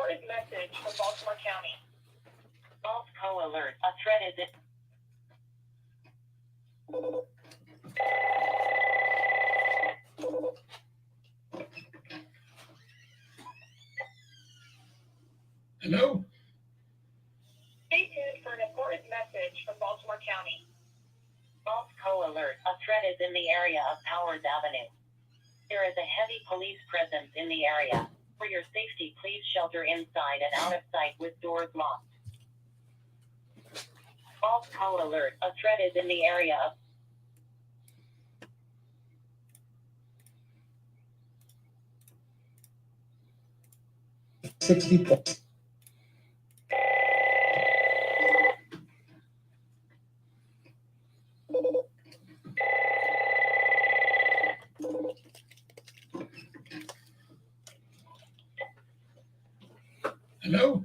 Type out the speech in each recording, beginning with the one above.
important message from Baltimore County. False co-alert. A threat is it. Hello? Stay tuned for an important message from Baltimore County. False co-alert. A threat is in the area of Powers Avenue. There is a heavy police presence in the area. For your safety, please shelter inside and out of sight with doors locked. False co-alert. A threat is in the area of 60 points. Hello?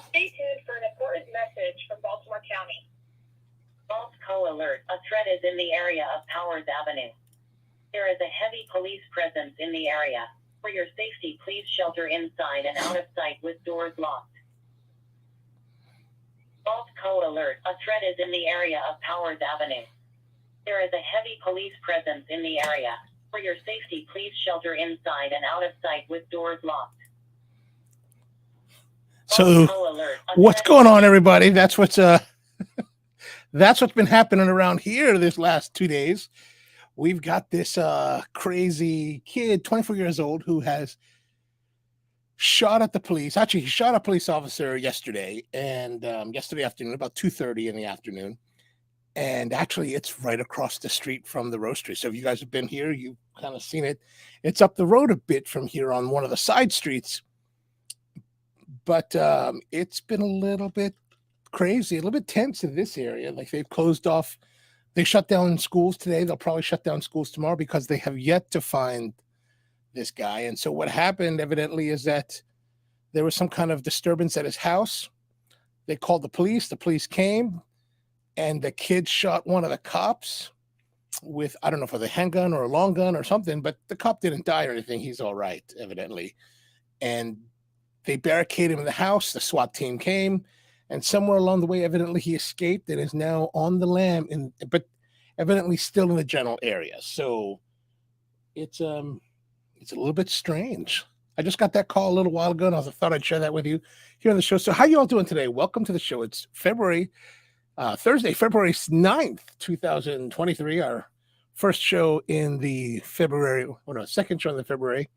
Stay tuned for an important message from Baltimore County. false co-alert. A threat is in the area of Powers Avenue. There is a heavy police presence in the area. For your safety, please shelter inside and out of sight with doors locked. False co-alert. A threat is in the area of Powers Avenue. There is a heavy police presence in the area. For your safety, please shelter inside and out of sight with doors locked. So, what's going on, everybody? That's what's been happening around here this last 2 days. We've got this crazy kid, 24 years old, who has shot at the police. Actually, he shot a police officer yesterday, and yesterday afternoon, about 2:30 in the afternoon. And actually, it's right across the street from the roastery. So if you guys have been here, you've kind of seen it. It's up the road a bit from here on one of the side streets. But it's been a little bit crazy, a little bit tense in this area. Like they've closed off, they shut down schools today. They'll probably shut down schools tomorrow because they have yet to find this guy. And so what happened evidently is that there was some kind of disturbance at his house. They called the police came, and the kid shot one of the cops with, I don't know if it was a handgun or a long gun or something, but the cop didn't die or anything. He's all right, evidently. And they barricaded him in the house. The SWAT team came, and somewhere along the way, evidently he escaped and is now on the lam, but evidently still in the general area. So it's a little bit strange. I just got that call a little while ago, and I thought I'd share that with you here on the show. So how you all doing today? Welcome to the show. It's Thursday, February 9th, 2023, our first show in the second show in the February.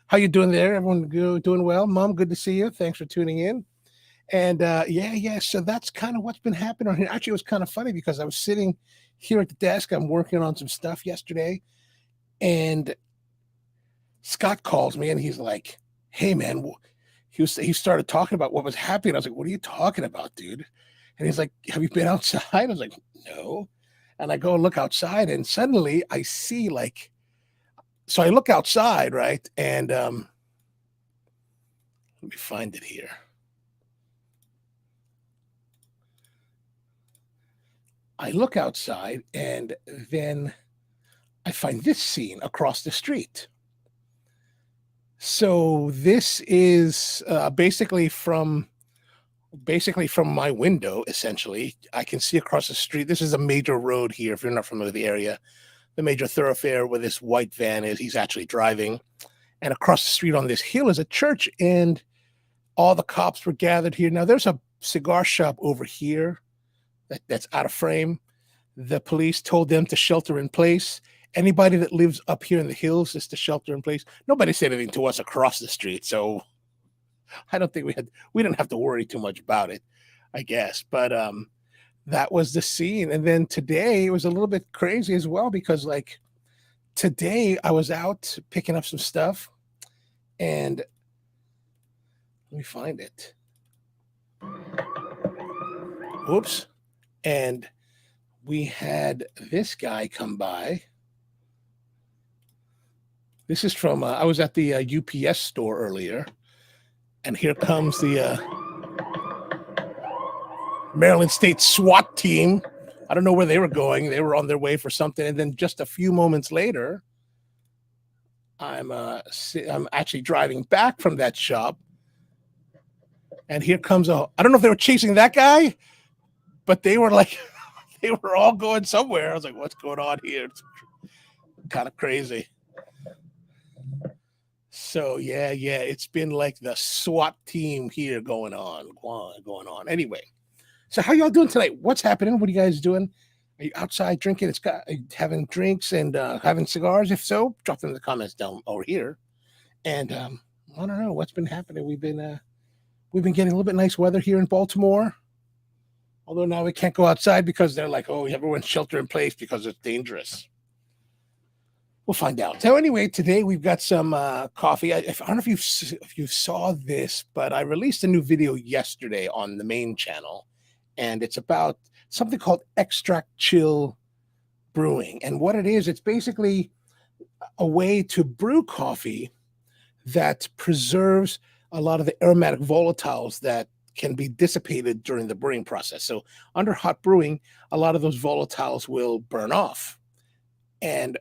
How you doing there? Everyone doing well? Mom, good to see you. Thanks for tuning in. And so that's kind of what's been happening on here. Actually, it was kind of funny because I was sitting here at the desk. I'm working on some stuff yesterday, and Scott calls me and he's like, "Hey, man," he started talking about what was happening. I was like, "What are you talking about, dude?" And he's like, "Have you been outside?" I was like, "No." And I go and look outside, and suddenly I see so I look outside, right? And let me find it here. I look outside, and then I find this scene across the street. So this is basically from my window, essentially. I can see across the street. This is a major road here, if you're not familiar with the area. The major thoroughfare where this white van is, he's actually driving. And across the street on this hill is a church, and all the cops were gathered here. Now, there's a cigar shop over here that's out of frame. The police told them to shelter in place. Anybody that lives up here in the hills is to shelter in place. Nobody said anything to us across the street, so I don't think we didn't have to worry too much about it, I guess. But that was the scene. And then today it was a little bit crazy as well, because today I was out picking up some stuff, and let me find it. Oops. And we had this guy come by. This is from, I was at the UPS store earlier, and here comes the Maryland State SWAT team. I don't know where they were going. They were on their way for something. And then just a few moments later, I'm actually driving back from that shop, And here comes I don't know if they were chasing that guy, but they were like, they were all going somewhere. I was like, what's going on here? It's kind of crazy. So yeah, it's been like the SWAT team here going on. Anyway, so how y'all doing tonight? What's happening? What are you guys doing? Are you outside drinking? Are you having drinks and having cigars? If so, drop them in the comments down over here. And I don't know what's been happening. We've been getting a little bit nice weather here in Baltimore. Although now we can't go outside because they're like, oh, everyone's shelter in place because it's dangerous. We'll find out. So anyway, today we've got some coffee. I don't know if you saw this, but I released a new video yesterday on the main channel, and it's about something called extract chill brewing. And what it is, it's basically a way to brew coffee that preserves a lot of the aromatic volatiles that can be dissipated during the brewing process. So under hot brewing, a lot of those volatiles will burn off. And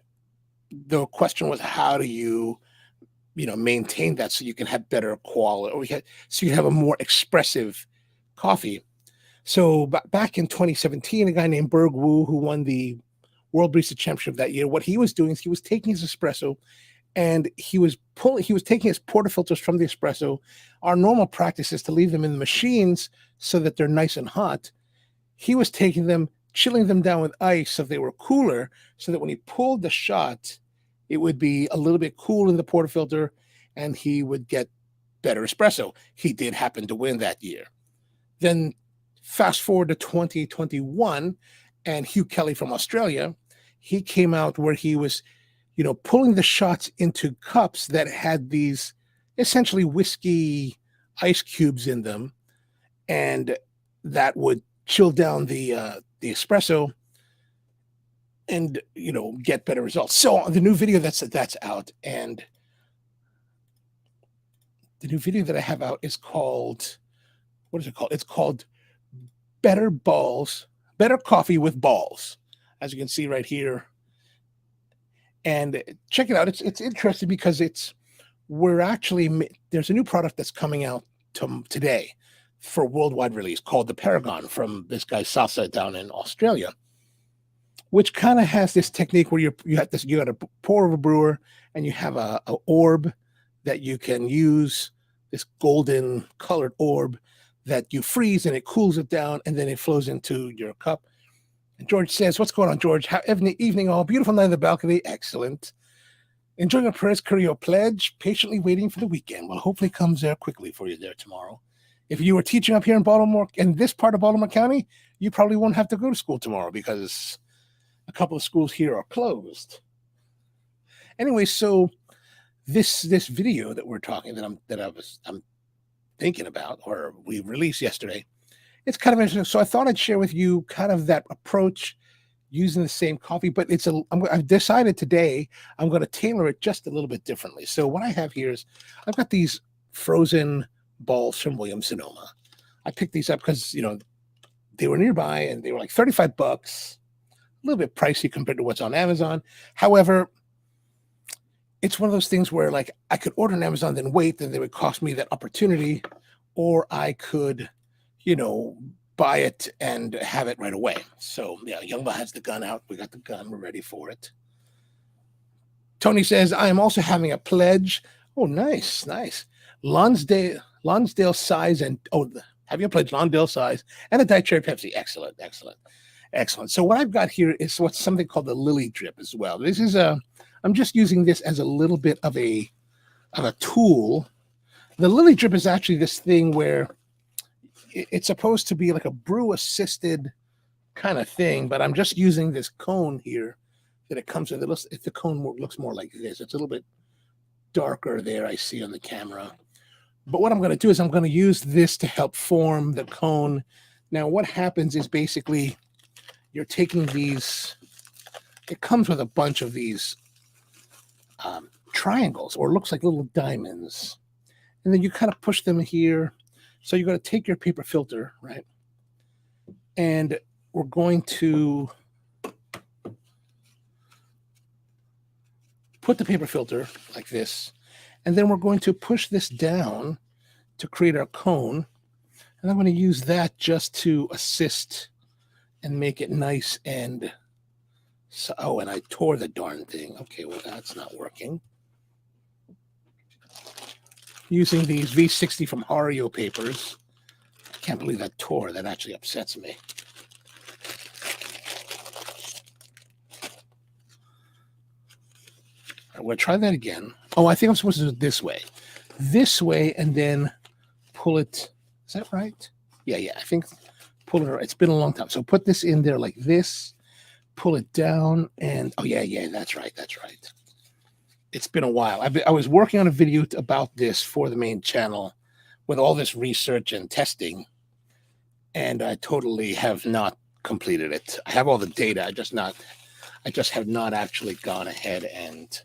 the question was, how do you maintain that so you can have better quality, or so you have a more expressive coffee? So back in 2017, a guy named Berg Wu, who won the World Barista Championship that year, what he was doing is he was taking his espresso and he was taking his portafilters from the espresso. Our normal practice is to leave them in the machines so that they're nice and hot. He was taking them, chilling them down with ice so they were cooler, so that when he pulled the shot, it would be a little bit cool in the portafilter and he would get better espresso. He did happen to win that year. Then fast forward to 2021, and Hugh Kelly from Australia, he came out where he was, pulling the shots into cups that had these essentially whiskey ice cubes in them, and that would chill down the espresso and get better results. So the new video that's out, and the new video that I have out is called, what is it called? It's called Better Coffee with Balls, as you can see right here. And check it out. It's interesting because there's a new product that's coming out today for worldwide release called the Paragon from this guy Salsa down in Australia, which kind of has this technique where you got a pour of a brewer and you have a orb that you can use, this golden colored orb that you freeze and it cools it down and then it flows into your cup. And George says, what's going on, George? Evening all. Beautiful night on the balcony. Excellent. Enjoying a Perez Carrillo pledge. Patiently waiting for the weekend. Well, hopefully it comes there quickly for you there tomorrow. If you were teaching up here in Baltimore, in this part of Baltimore County, you probably won't have to go to school tomorrow because a couple of schools here are closed. Anyway, so this video that we're talking, I'm thinking about, or we released yesterday, it's kind of interesting. So I thought I'd share with you kind of that approach using the same coffee, but I've decided today I'm going to tailor it just a little bit differently. So what I have here is I've got these frozen balls from Williams-Sonoma. I picked these up because, they were nearby and they were like $35, a little bit pricey compared to what's on Amazon. However, it's one of those things where like I could order on Amazon, then wait, then they would cost me that opportunity, or I could, buy it and have it right away. So yeah, Youngba has the gun out. We got the gun. We're ready for it. Tony says, I am also having a pledge. Oh, nice. Lonsdale size and have you pledged Lonsdale size and a Diet Cherry Pepsi. Excellent. So what I've got here is what's something called the Lily Drip as well. This is I'm just using this as a little bit of a tool. The Lily Drip is actually this thing where it's supposed to be like a brew assisted kind of thing, but I'm just using this cone here that it comes with. If the cone looks more like this, it's a little bit darker there, I see on the camera. But what I'm going to do is I'm going to use this to help form the cone. Now what happens is basically you're taking these, it comes with a bunch of these triangles, or looks like little diamonds, and then you kind of push them here. So you're going to take your paper filter, right? And we're going to put the paper filter like this, and then we're going to push this down to create our cone. And I'm going to use that just to assist and make it nice and so. Oh, and I tore the darn thing. Okay, well, that's not working. Using these V60 from Hario papers. I can't believe that tore. That actually upsets me. All right, we'll try that again. Oh, I think I'm supposed to do it this way. This way, and then pull it. Is that right? Yeah, I think pull it. It's been a long time. So put this in there like this. Pull it down, and oh yeah, that's right. It's been a while. I was working on a video about this for the main channel with all this research and testing, and I totally have not completed it. I have all the data. I just have not actually gone ahead and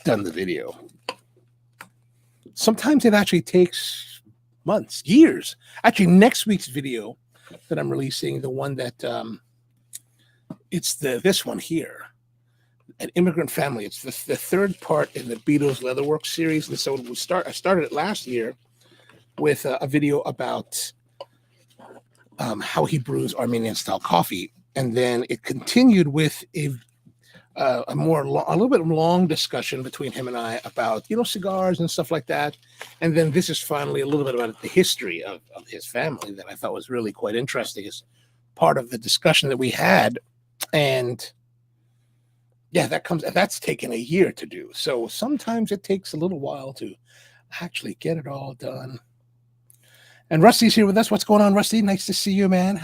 done the video. Sometimes it actually takes months, years. Actually, next week's video that I'm releasing, the one that it's this one here, An Immigrant Family. It's the third part in the Beatles Leatherworks series. And so I started it last year with a video about how he brews Armenian style coffee. And then it continued with a little bit long discussion between him and I about, cigars and stuff like that. And then this is finally a little bit about the history of his family that I thought was really quite interesting as part of the discussion that we had. And yeah, that's taken a year to do. So sometimes it takes a little while to actually get it all done. And Rusty's here with us. What's going on, Rusty? Nice to see you, man.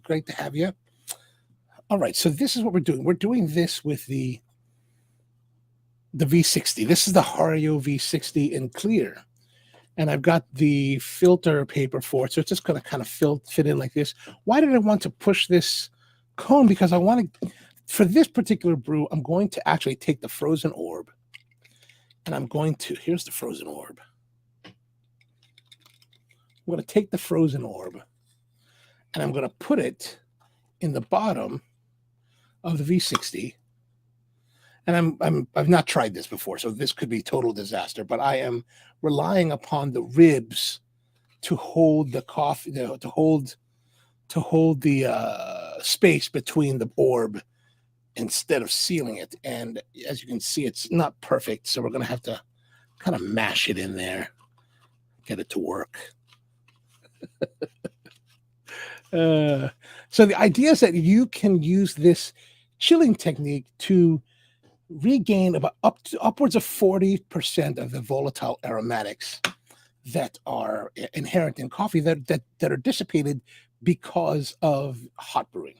Great to have you. All right, so this is what we're doing. We're doing this with the V60. This is the Hario V60 in clear. And I've got the filter paper for it, so it's just going to kind of fit in like this. Why did I want to push this cone? Because I want to, for this particular brew, I'm going to actually take the frozen orb, and here's the frozen orb. I'm going to take the frozen orb, and I'm going to put it in the bottom of the V60. And I've not tried this before, so this could be total disaster, but I am relying upon the ribs to hold the coffee, to hold the space between the orb instead of sealing it. And as you can see, it's not perfect, so we're going to have to kind of mash it in there, get it to work. So the idea is that you can use this chilling technique to regain about upwards of 40% of the volatile aromatics that are inherent in coffee that are dissipated because of hot brewing.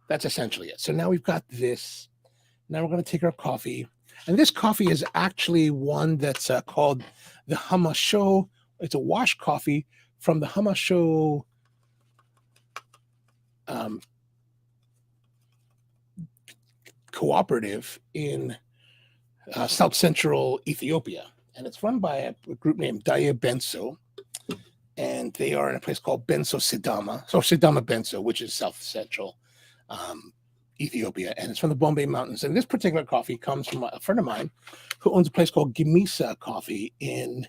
That's essentially it. So now we've got this. Now we're going to take our coffee, and this coffee is actually one that's called the Hamasho. It's a wash coffee from the Hamasho cooperative in South Central Ethiopia, and it's run by a group named Daya Benso, and they are in a place called Benso Sidama, so Sidama Benso, which is South Central Ethiopia, and it's from the Bombay Mountains. And this particular coffee comes from a friend of mine who owns a place called Gimisa Coffee in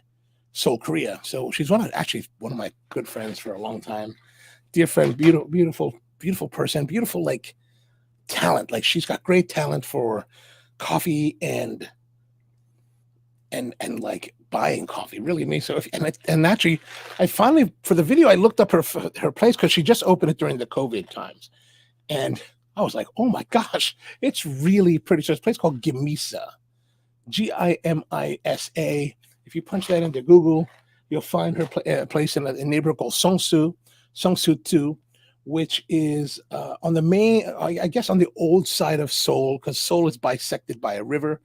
Seoul, Korea. So she's one of my good friends for a long time, dear friend, beautiful person, beautiful like talent. Like she's got great talent for coffee and like buying coffee, really amazing. So and actually, I finally, for the video, I looked up her place because she just opened it during the COVID times, and I was like, oh my gosh, it's really pretty. So it's a place called Gimisa, Gimisa. If you punch that into Google, you'll find her place in a neighborhood called Songsu 2, which is on the main, I guess, on the old side of Seoul, because Seoul is bisected by a river,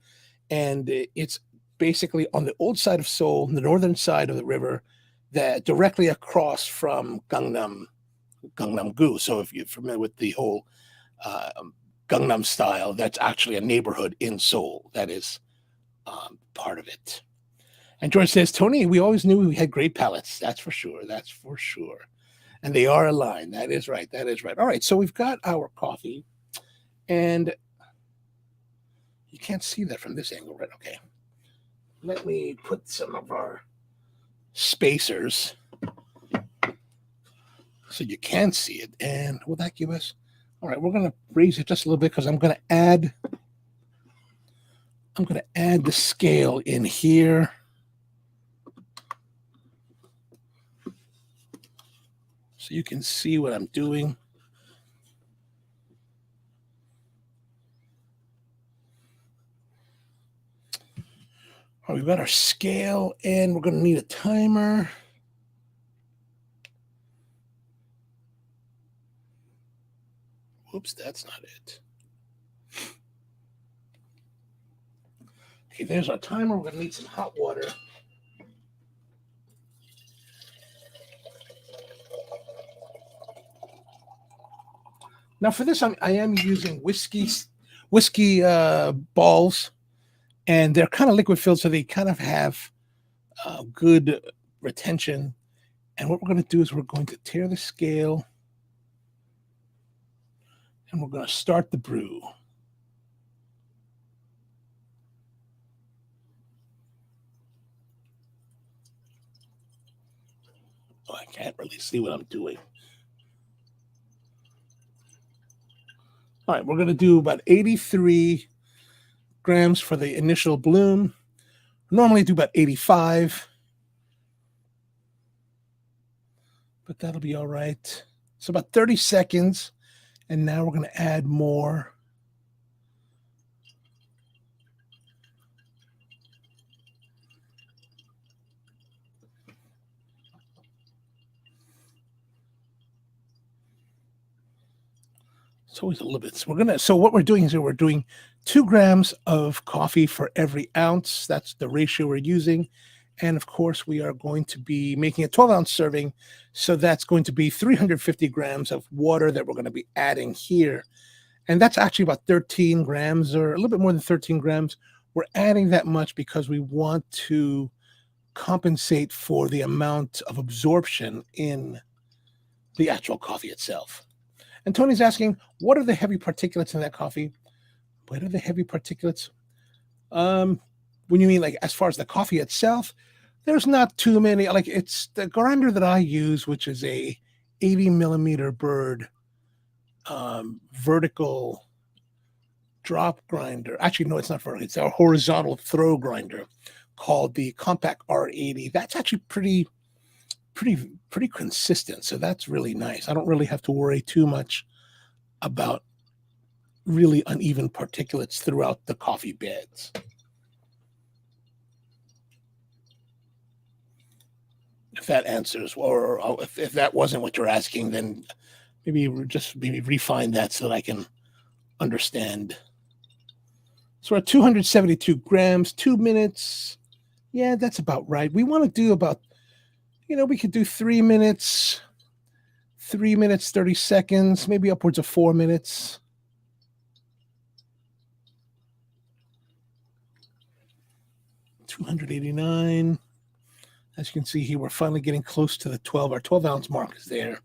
and it's basically on the old side of Seoul, the northern side of the river, that directly across from Gangnam-gu. So if you're familiar with the whole Gangnam style, that's actually a neighborhood in Seoul that is part of it. And George says, Tony, we always knew we had great palates. That's for sure. And they are aligned. That is right. All right, so we've got our coffee, and you can't see that from this angle, right? Okay. Let me put some of our spacers so you can see it. And will that give us? All right, we're going to raise it just a little bit because I'm going to add the scale in here. So you can see what I'm doing. All right, we've got our scale, and we're going to need a timer. Whoops, that's not it. Okay, there's our timer. We're going to need some hot water. Now for this, I am using whiskey balls, and they're kind of liquid filled, so they kind of have good retention. And what we're going to do is we're going to tear the scale, and we're going to start the brew. Oh, I can't really see what I'm doing. All right, we're going to do about 83 grams for the initial bloom. Normally do about 85, but that'll be all right. So about 30 seconds, and now we're going to add more. It's always a little bit. So what we're doing is we're doing 2 grams of coffee for every ounce. That's the ratio we're using. And of course, we are going to be making a 12-ounce serving. So that's going to be 350 grams of water that we're going to be adding here. And that's actually about 13 grams or a little bit more than 13 grams. We're adding that much because we want to compensate for the amount of absorption in the actual coffee itself. And Tony's asking, what are the heavy particulates in that coffee? What are the heavy particulates? When you mean like as far as the coffee itself, there's not too many. Like it's the grinder that I use, which is a 80 millimeter bird vertical drop grinder. Actually, no, it's not vertical. It's a horizontal throw grinder called the Compact R80. That's actually pretty consistent. So that's really nice. I don't really have to worry too much about really uneven particulates throughout the coffee beds. If that answers, or if that wasn't what you're asking, then maybe refine that so that I can understand. So we're at 272 grams, 2 minutes. Yeah, that's about right. We want to do about, we could do 3 minutes, 30 seconds, maybe upwards of 4 minutes. $289. As you can see here, we're finally getting close to the 12. Our 12-ounce mark is there.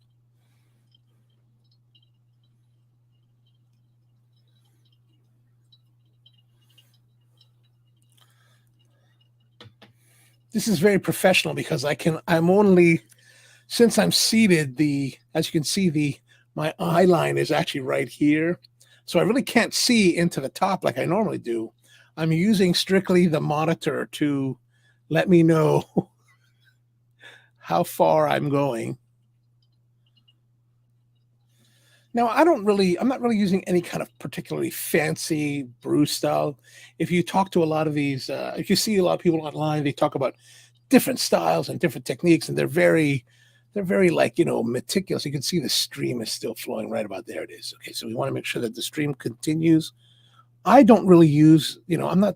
This is very professional because I'm only, since I'm seated, as you can see, my eye line is actually right here. So I really can't see into the top like I normally do. I'm using strictly the monitor to let me know how far I'm going. Now, I'm not really using any kind of particularly fancy brew style. If you talk to a lot of these, if you see a lot of people online, they talk about different styles and different techniques, and they're very like, meticulous. You can see the stream is still flowing right about there. It is. Okay, so we want to make sure that the stream continues. I don't really use, I'm not,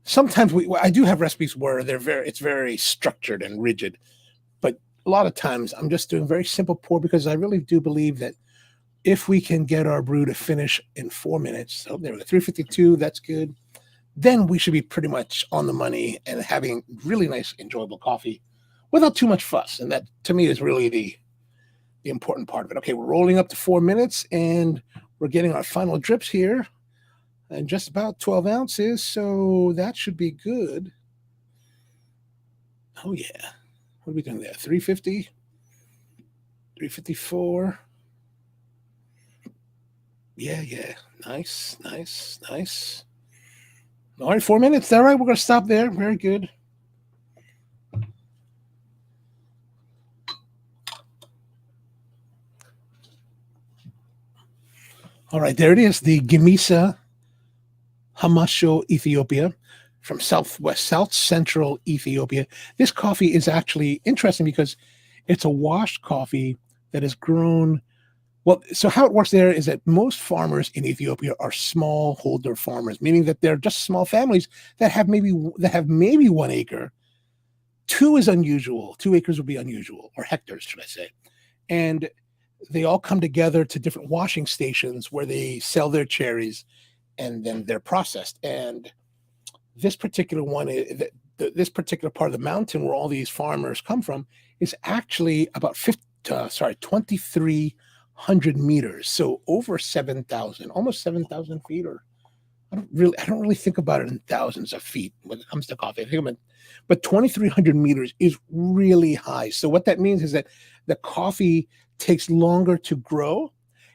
sometimes I do have recipes where it's very structured and rigid, but a lot of times I'm just doing very simple pour because I really do believe that if we can get our brew to finish in 4 minutes, so there we go, 352, that's good, then we should be pretty much on the money and having really nice, enjoyable coffee without too much fuss. And that, to me, is really the important part of it. Okay, we're rolling up to 4 minutes, and we're getting our final drips here, and just about 12 ounces, so that should be good. Oh, yeah. What are we doing there? 350, 354. Yeah. Nice. All right, 4 minutes. All right, we're going to stop there. Very good. All right, there it is. The Gimisa Hamasho Ethiopia from South Central Ethiopia. This coffee is actually interesting because it's a washed coffee that is grown. Well, so how it works there is that most farmers in Ethiopia are smallholder farmers, meaning that they're just small families that have maybe 1 acre. 2 is unusual. 2 acres would be unusual, or hectares, should I say. And they all come together to different washing stations where they sell their cherries and then they're processed. And this particular one, this particular part of the mountain where all these farmers come from is actually about 2,300 meters. So over 7,000, almost 7,000 feet, or I don't really think about it in thousands of feet when it comes to coffee. I think about, but 2,300 meters is really high. So what that means is that the coffee takes longer to grow.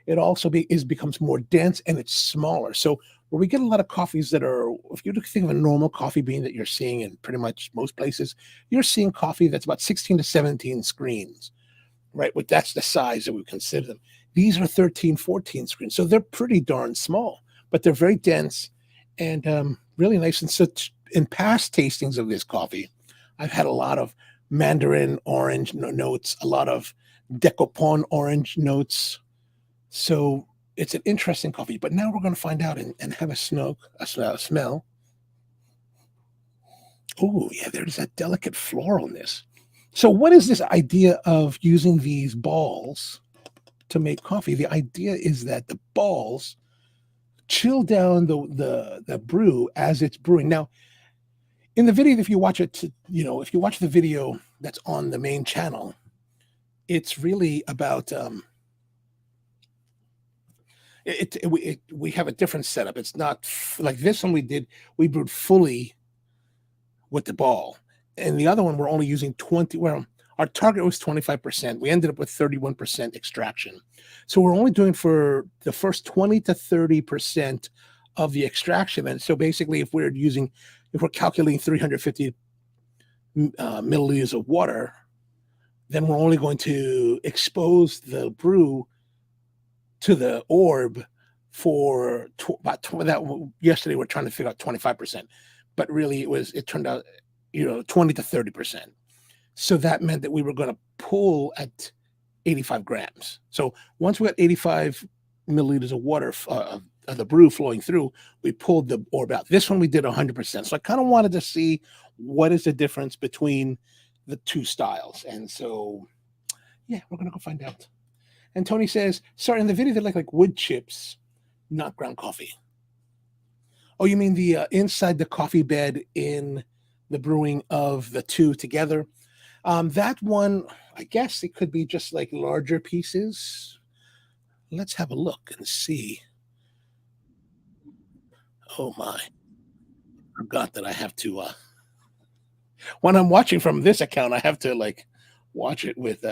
It also becomes more dense and it's smaller. So where we get a lot of coffees that are, if you think of a normal coffee bean that you're seeing in pretty much most places, you're seeing coffee that's about 16 to 17 screens, right? That's the size that we consider them. These are 13, 14 screens. So they're pretty darn small, but they're very dense and really nice. And so in past tastings of this coffee, I've had a lot of mandarin orange notes, a lot of decopon orange notes. So it's an interesting coffee, but now we're going to find out and have a smell. Oh, yeah, there's that delicate floralness. So what is this idea of using these balls to make coffee? The idea is that the balls chill down the brew as it's brewing. Now, in the video, if you watch the video that's on the main channel, it's really about we have a different setup. It's not like this one we brewed fully with the ball, and the other one we're only using 20. Well, our target was 25%. We ended up with 31% extraction. So we're only doing for the first 20 to 30% of the extraction. And so basically, if we're calculating 350 milliliters of water, then we're only going to expose the brew to the orb for about that. Yesterday, we're trying to figure out 25%, but really it turned out, 20 to 30%. So that meant that we were going to pull at 85 grams. So once we got 85 milliliters of water of the brew flowing through, we pulled the orb out. This one we did 100%. So I kind of wanted to see what is the difference between the two styles. And so, yeah, we're going to go find out. And Tony says, sorry, in the video, they look like wood chips, not ground coffee. Oh, you mean the inside the coffee bed in the brewing of the two together? That one, I guess it could be just like larger pieces. Let's have a look and see. Oh my, forgot that I have to, when I'm watching from this account, I have to watch it with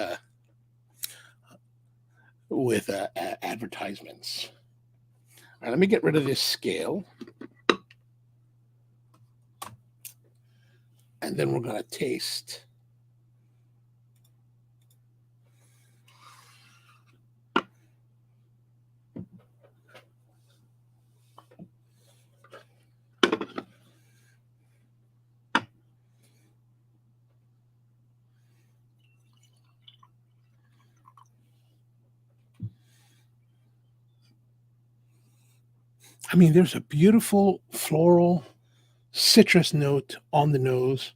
advertisements. All right, let me get rid of this scale. And then we're going to taste. I mean, there's a beautiful floral citrus note on the nose.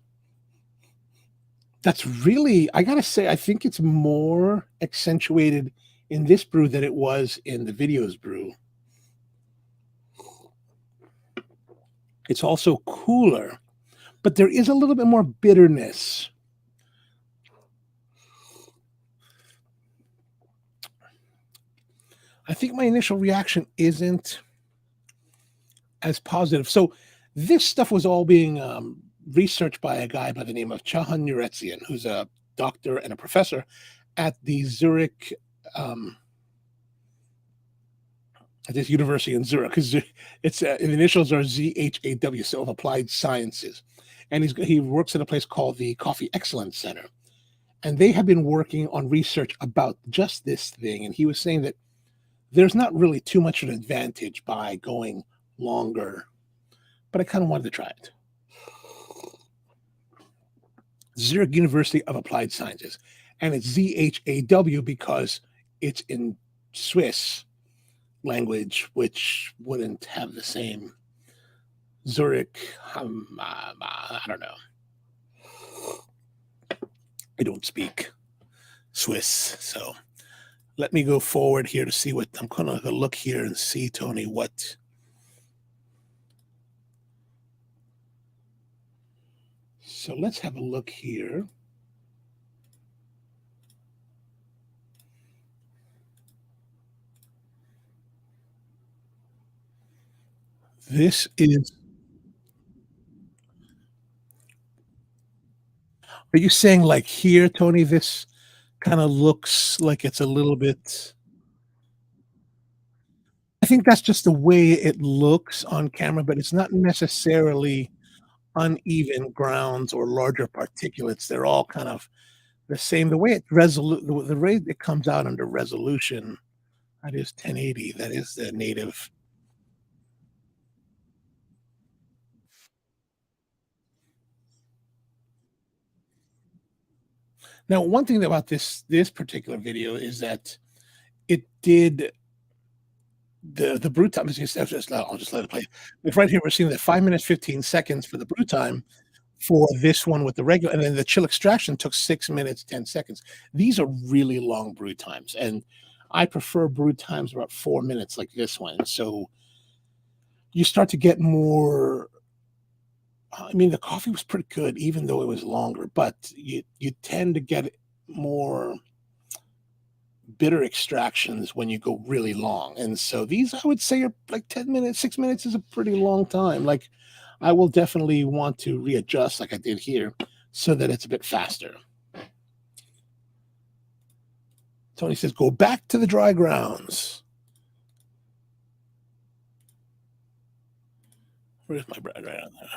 That's really, I gotta say, I think it's more accentuated in this brew than it was in the video's brew. It's also cooler, but there is a little bit more bitterness. I think my initial reaction isn't as positive. So this stuff was all being researched by a guy by the name of Chahan Nuretzian, who's a doctor and a professor at the Zurich, at this university in Zurich, because it's the initials are ZHAW, so of Applied Sciences, and he works at a place called the Coffee Excellence Center, and they have been working on research about just this thing. And he was saying that there's not really too much of an advantage by going longer, but I kind of wanted to try it. Zurich University of Applied Sciences, and it's ZHAW because it's in Swiss language, which wouldn't have the same Zurich. I don't know. I don't speak Swiss, so let me go forward here to see what I'm going to look here and see, Tony, what. So let's have a look here. This is. Are you saying like here, Tony? This kind of looks like it's a little bit. I think that's just the way it looks on camera, but it's not necessarily uneven grounds or larger particulates. They're all kind of the same. The way it the rate it comes out under resolution, that is 1080. That is the native. Now, one thing about this particular video is that it did the brew time is just I'll just let it play. If right here we're seeing that 5 minutes 15 seconds for the brew time for this one with the regular, and then the chill extraction took 6 minutes 10 seconds. These are really long brew times, and I prefer brew times about 4 minutes like this one. So you start to get more. I mean, the coffee was pretty good, even though it was longer, but you tend to get more bitter extractions when you go really long. And so these, I would say, are like 10 minutes, 6 minutes is a pretty long time. Like, I will definitely want to readjust like I did here so that it's a bit faster. Tony says, go back to the dry grounds. Where's my bread right on there?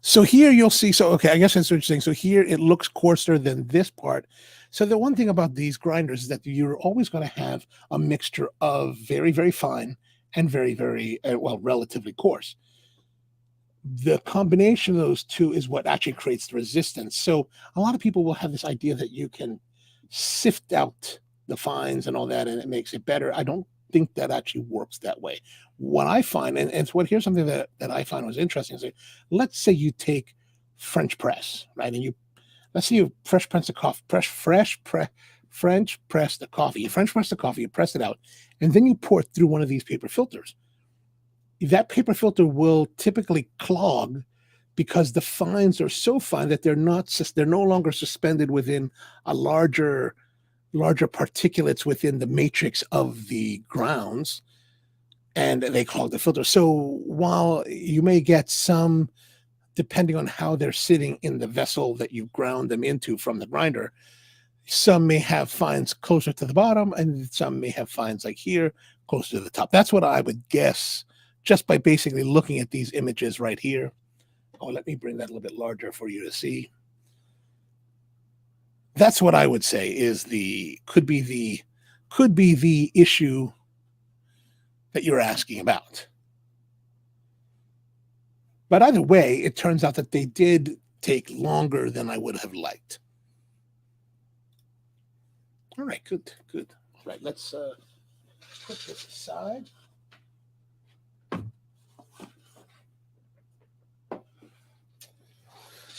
So here you'll see, so okay, I guess that's what you're saying. So here it looks coarser than this part. So the one thing about these grinders is that you're always going to have a mixture of very, very fine and very, very, well, relatively coarse. The combination of those two is what actually creates the resistance. So a lot of people will have this idea that you can sift out the fines and all that, and it makes it better. I don't think that actually works that way. What I find, and it's what here's something that I find was interesting. Is let's say you take French press, right? And let's say you French press the coffee, French press the coffee, you press it out, and then you pour it through one of these paper filters. That paper filter will typically clog because the fines are so fine that they're no longer suspended within a larger particulates within the matrix of the grounds, and they clog the filter. So while you may get some, depending on how they're sitting in the vessel that you ground them into from the grinder, some may have fines closer to the bottom and some may have fines like here closer to the top. That's what I would guess just by basically looking at these images right here. Oh, let me bring that a little bit larger for you to see. That's what I would say is could be the issue that you're asking about. But either way, it turns out that they did take longer than I would have liked. All right, good. All right, let's put this aside.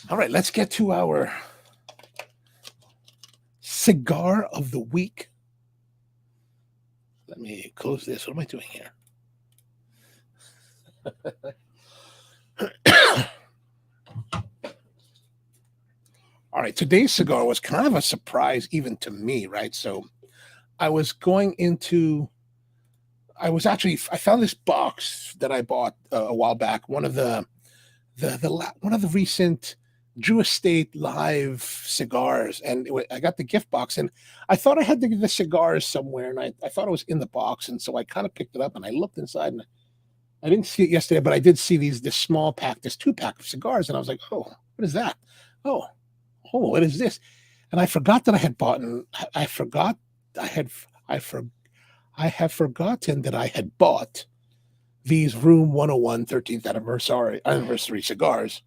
All right, let's get to our cigar of the week. Let me close this. What am I doing here? All right, today's cigar was kind of a surprise even to me, right? So I found this box that I bought a while back. One of the recent Drew Estate Live cigars, and I got the gift box, and I thought I had the cigars somewhere, and I thought it was in the box, and so I kind of picked it up and I looked inside, and I didn't see it yesterday, but I did see this small pack, this 2-pack of cigars, and I was like, oh, what is that? Oh, what is this? And I forgot that I had bought, and I have forgotten that I had bought these Room 101 13th anniversary cigars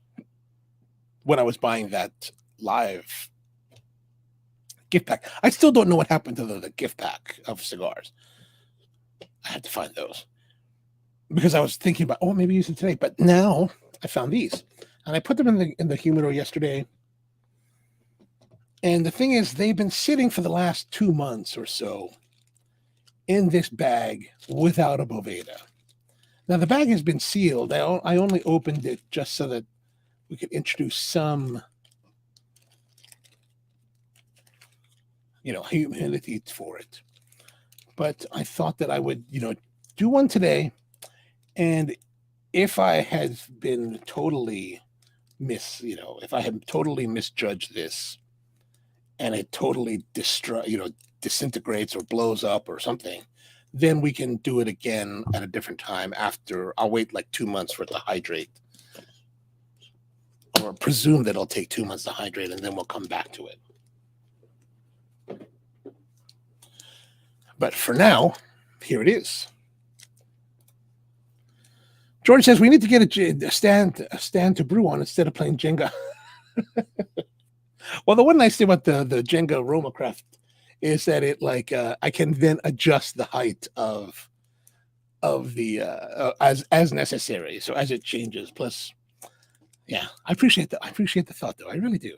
when I was buying that live gift pack. I still don't know what happened to the gift pack of cigars. I had to find those because I was thinking about, maybe use it today. But now I found these, and I put them in the humidor yesterday. And the thing is, they've been sitting for the last 2 months or so in this bag without a Boveda. Now the bag has been sealed. I only opened it just so that we could introduce some, humidity for it. But I thought that I would, do one today. And if I had been totally if I had totally misjudged this and it totally disintegrates or blows up or something, then we can do it again at a different time after. I'll wait like 2 months for it to hydrate, or presume that it'll take 2 months to hydrate, and then we'll come back to it. But for now, here it is. George says we need to get a stand to brew on instead of playing Jenga. Well, the one nice thing about the Jenga Aromacraft is that it I can then adjust the height of the as necessary. So as it changes, plus, yeah, I appreciate the thought though. I really do.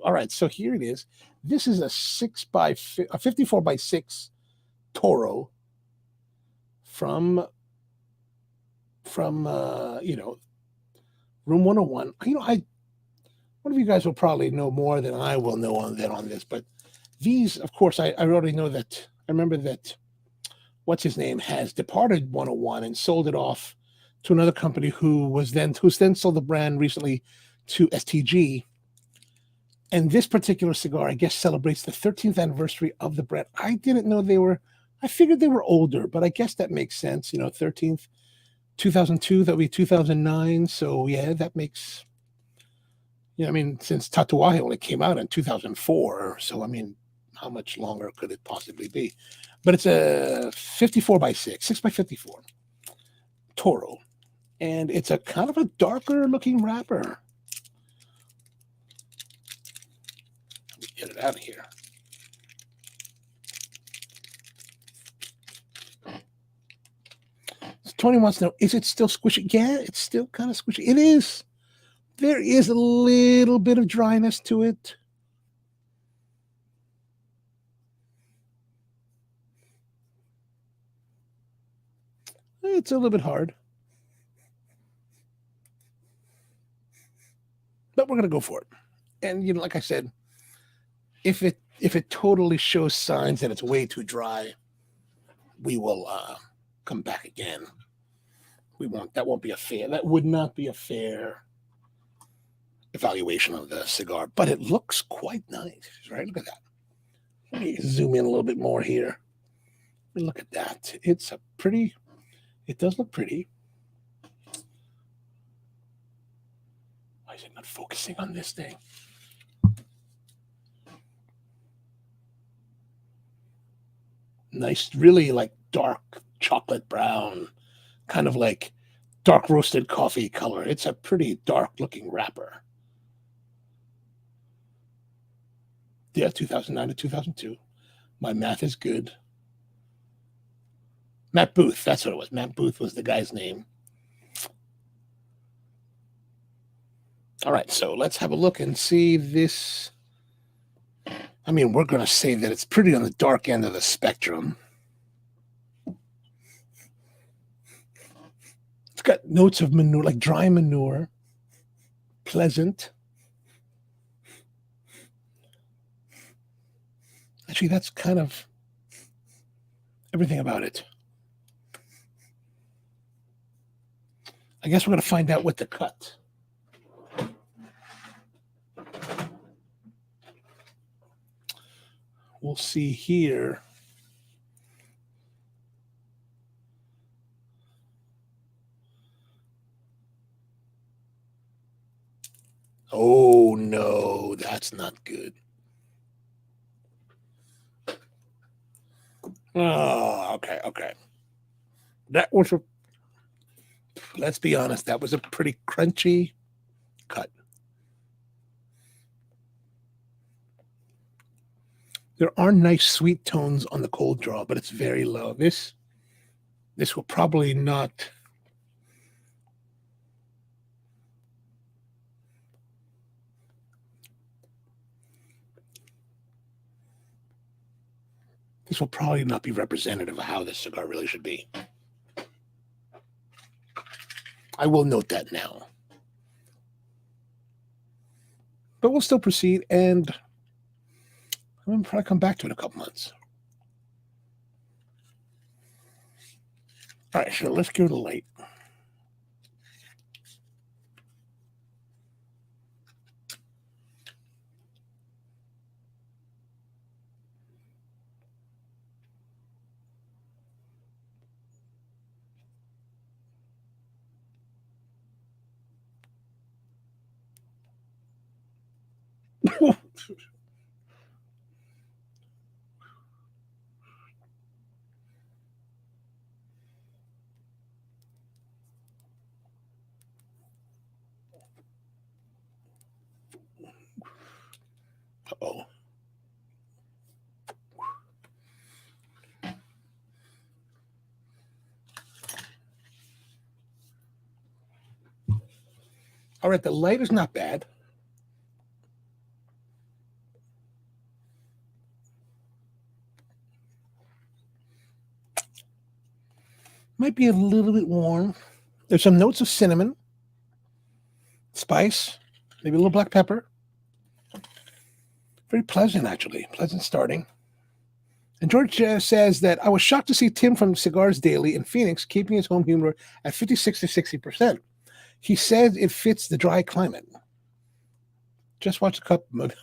All right, so here it is. This is a 54x6 Toro from Room 101. One of you guys will probably know more than I will know on this, but these, of course, I already know that. I remember that what's his name has departed 101 and sold it off to another company who's then sold the brand recently to STG. And this particular cigar, I guess, celebrates the 13th anniversary of the brand. I didn't know I figured they were older, but I guess that makes sense. 13th, 2002, that would be 2009. So yeah, that makes, since Tatuaje only came out in 2004. So, how much longer could it possibly be? But it's a 54x6, 6x54 Toro. And it's a kind of a darker looking wrapper. Let me get it out of here. So Tony wants to know, is it still squishy? Yeah, it's still kind of squishy. It is. There is a little bit of dryness to it. It's a little bit hard. But we're going to go for it. And, like I said, if it totally shows signs that it's way too dry, we will come back again. That would not be a fair evaluation of the cigar, but it looks quite nice, right? Look at that. Let me zoom in a little bit more here. Look at that. It does look pretty. Why is it not focusing on this thing? Nice, really dark chocolate brown, kind of like dark roasted coffee color. It's a pretty dark looking wrapper. Yeah, 2009 to 2002. My math is good. Matt Booth, that's what it was. Matt Booth was the guy's name. All right, so let's have a look and see this. We're going to say that it's pretty on the dark end of the spectrum. It's got notes of manure, like dry manure. Pleasant. Actually, that's kind of everything about it. I guess we're going to find out with the cut. we'll see here. Oh no, that's not good. Oh, okay. That was let's be honest, that was a pretty crunchy cut. There are nice sweet tones on the cold draw, but it's very low. This will probably not. This will probably not be representative of how this cigar really should be. I will note that now. But we'll still proceed, and I'm going to probably come back to it in a couple months. All right, so let's give it a light. Uh-oh. All right, the light is not bad. Might be a little bit warm. There's some notes of cinnamon, spice, maybe a little black pepper. Very pleasant, actually. Pleasant starting. And George says that I was shocked to see Tim from Cigars Daily in Phoenix keeping his home humor at 56 to 60%. He said it fits the dry climate. Just watch the cup. But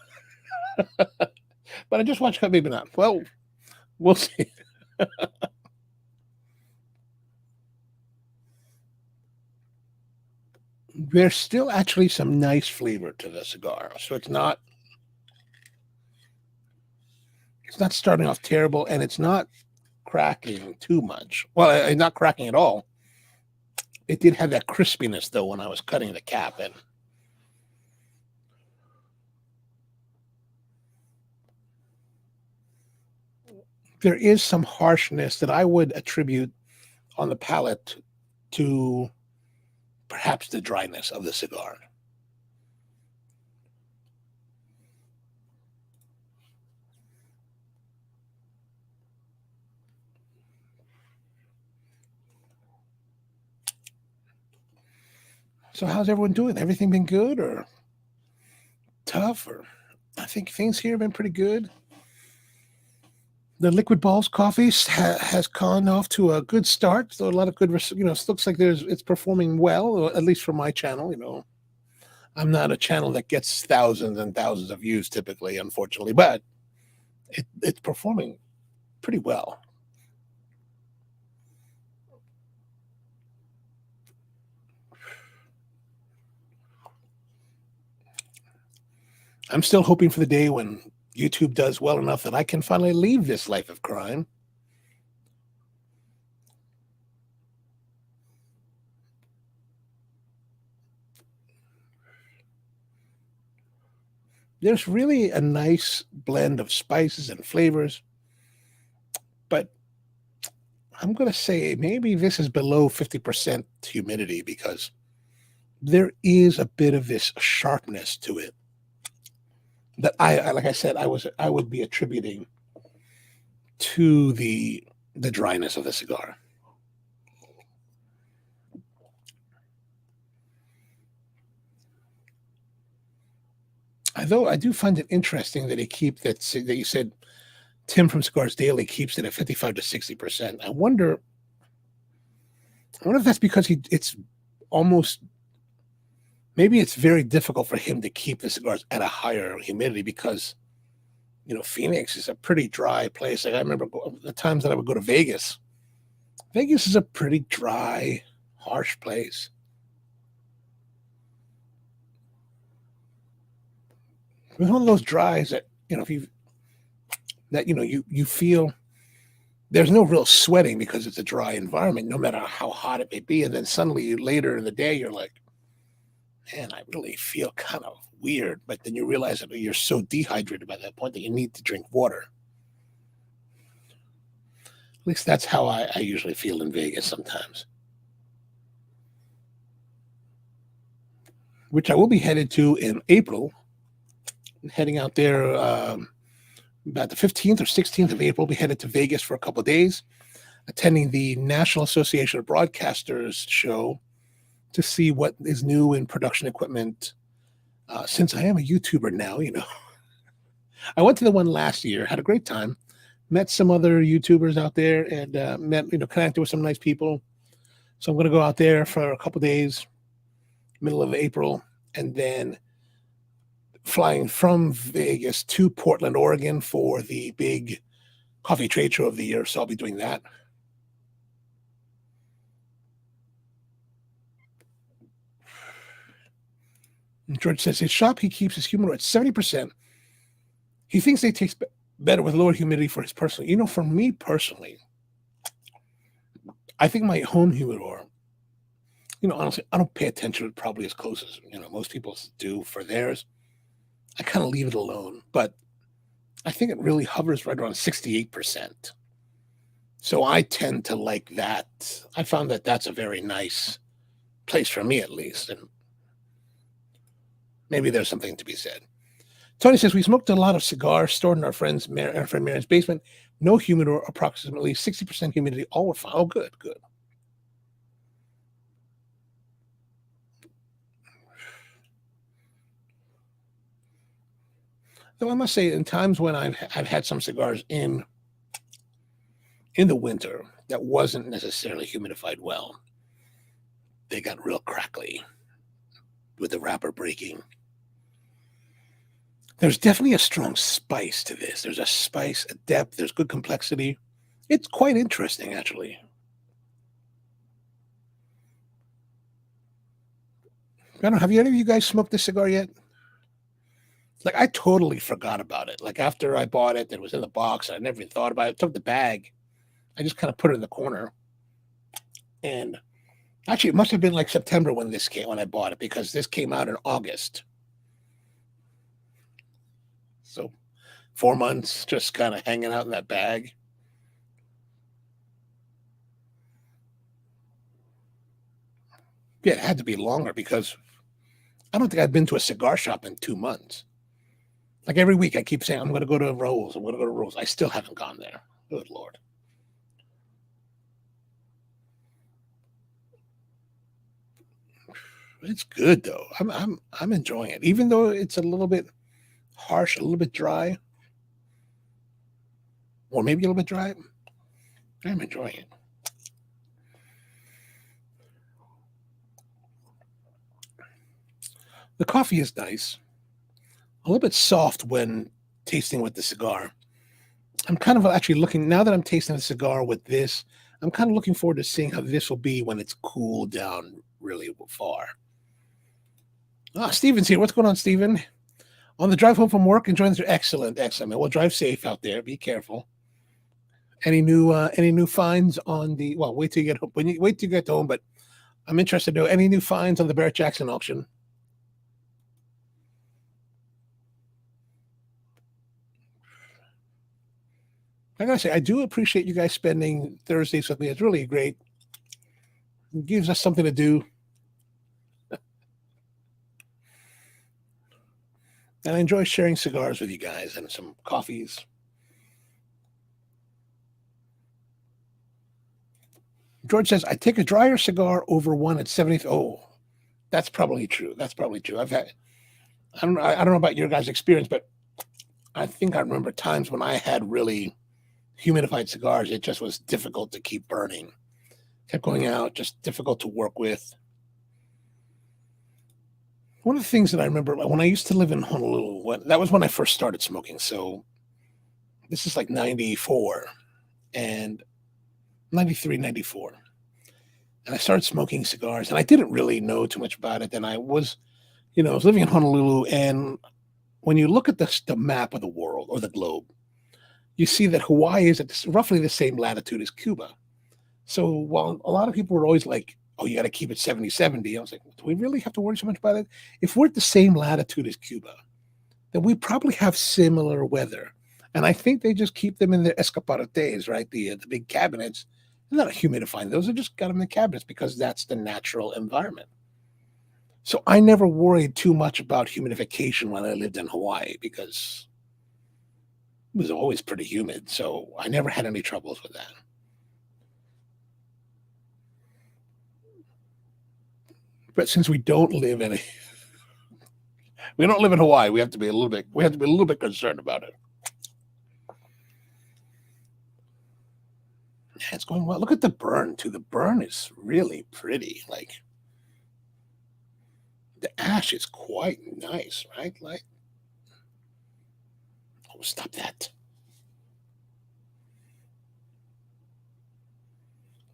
I just watched the cup, maybe not. Well, we'll see. There's still actually some nice flavor to the cigar. So it's not starting off terrible, and it's not cracking too much. Well, not cracking at all. It did have that crispiness, though, when I was cutting the cap. And there is some harshness that I would attribute on the palate to perhaps the dryness of the cigar. So how's everyone doing? Everything been good or tough? Or I think things here have been pretty good. The Liquid Balls coffee has gone off to a good start. So a lot of good, it looks like it's performing well, at least for my channel. I'm not a channel that gets thousands and thousands of views typically, unfortunately, but it's performing pretty well. I'm still hoping for the day when YouTube does well enough that I can finally leave this life of crime. There's really a nice blend of spices and flavors, but I'm going to say maybe this is below 50% humidity because there is a bit of this sharpness to it that like I said, I would be attributing to the dryness of the cigar. Although I do find it interesting that that you said Tim from Cigars Daily keeps it at 55 to 60%. I wonder if that's because maybe it's very difficult for him to keep the cigars at a higher humidity because Phoenix is a pretty dry place. Like I remember the times that I would go to Vegas. Vegas is a pretty dry, harsh place. It's one of those dries that you feel there's no real sweating because it's a dry environment, no matter how hot it may be. And then suddenly later in the day, you're like, man, I really feel kind of weird. But then you realize that you're so dehydrated by that point that you need to drink water. At least that's how I usually feel in Vegas sometimes. Which I will be headed to in April. Heading out there about the 15th or 16th of April. Be headed to Vegas for a couple of days, attending the National Association of Broadcasters show to see what is new in production equipment. Since I am a YouTuber now, I went to the one last year, had a great time, met some other YouTubers out there, and connected with some nice people. So I'm going to go out there for a couple of days, middle of April, and then flying from Vegas to Portland, Oregon for the big coffee trade show of the year. So I'll be doing that. And George says his shop, he keeps his humidor at 70%. He thinks they taste better with lower humidity for his personal. For me personally, I think my home humidor, honestly, I don't pay attention to it probably as close as, most people do for theirs. I kind of leave it alone, but I think it really hovers right around 68%. So I tend to like that. I found that that's a very nice place for me, at least. And maybe there's something to be said. Tony says, we smoked a lot of cigars stored in our friend Mary's basement. No humidor, approximately 60% humidity. All were fine. Oh, good. Though I must say, in times when I've had some cigars in the winter that wasn't necessarily humidified well, they got real crackly with the wrapper breaking. There's definitely a strong spice to this. There's a spice, a depth, there's good complexity. It's quite interesting, actually. I don't know, have any of you guys smoked this cigar yet? Like, I totally forgot about it. Like, after I bought it, it was in the box. I never even thought about it. I took the bag. I just kind of put it in the corner. And actually, it must have been like September when I bought it, because this came out in August. So 4 months just kind of hanging out in that bag. Yeah, it had to be longer because I don't think I've been to a cigar shop in 2 months. Like every week I keep saying, I'm going to go to Rose. I'm going to go to Rose. I still haven't gone there. Good Lord. It's good though. I'm enjoying it, even though it's a little bit harsh, a little bit dry, or maybe a little bit dry. I'm enjoying it. The coffee is nice, a little bit soft when tasting with the cigar. I'm kind of actually looking, now that I'm tasting the cigar with this, I'm kind of looking forward to seeing how this will be when it's cooled down really far. Steven's here. What's going on, Steven? On the drive home from work, enjoying the excellent. Well, drive safe out there. Be careful. Any new finds on the? Well, wait till you get home. Wait till you get home. But I'm interested to know any new finds on the Barrett Jackson auction. I gotta say, I do appreciate you guys spending Thursdays with me. It's really great. It gives us something to do. And I enjoy sharing cigars with you guys and some coffees. George says, I take a drier cigar over one at 70. Oh, that's probably true. I don't know about your guys' experience, but I think I remember times when I had really humidified cigars. It just was difficult to keep burning. Kept going out, just difficult to work with. One of the things that I remember when I used to live in Honolulu, that was when I first started smoking. So This is like 94 and 93, 94. And I started smoking cigars, and I didn't really know too much about it. And I was living in Honolulu, and when you look at the map of the world or the globe, you see that Hawaii is at roughly the same latitude as Cuba. So while a lot of people were always like, oh, you got to keep it 70-70, I was like, do we really have to worry so much about it? If we're at the same latitude as Cuba, then we probably have similar weather. And I think they just keep them in their escaparates, right? The big cabinets. They're not humidifying those. They just got them in the cabinets because that's the natural environment. So I never worried too much about humidification when I lived in Hawaii because it was always pretty humid. So I never had any troubles with that. But since we don't live in Hawaii, we have to be a little bit concerned about it. Yeah, it's going well. Look at the burn too. The burn is really pretty. Like the ash is quite nice, right? Like, oh, stop that.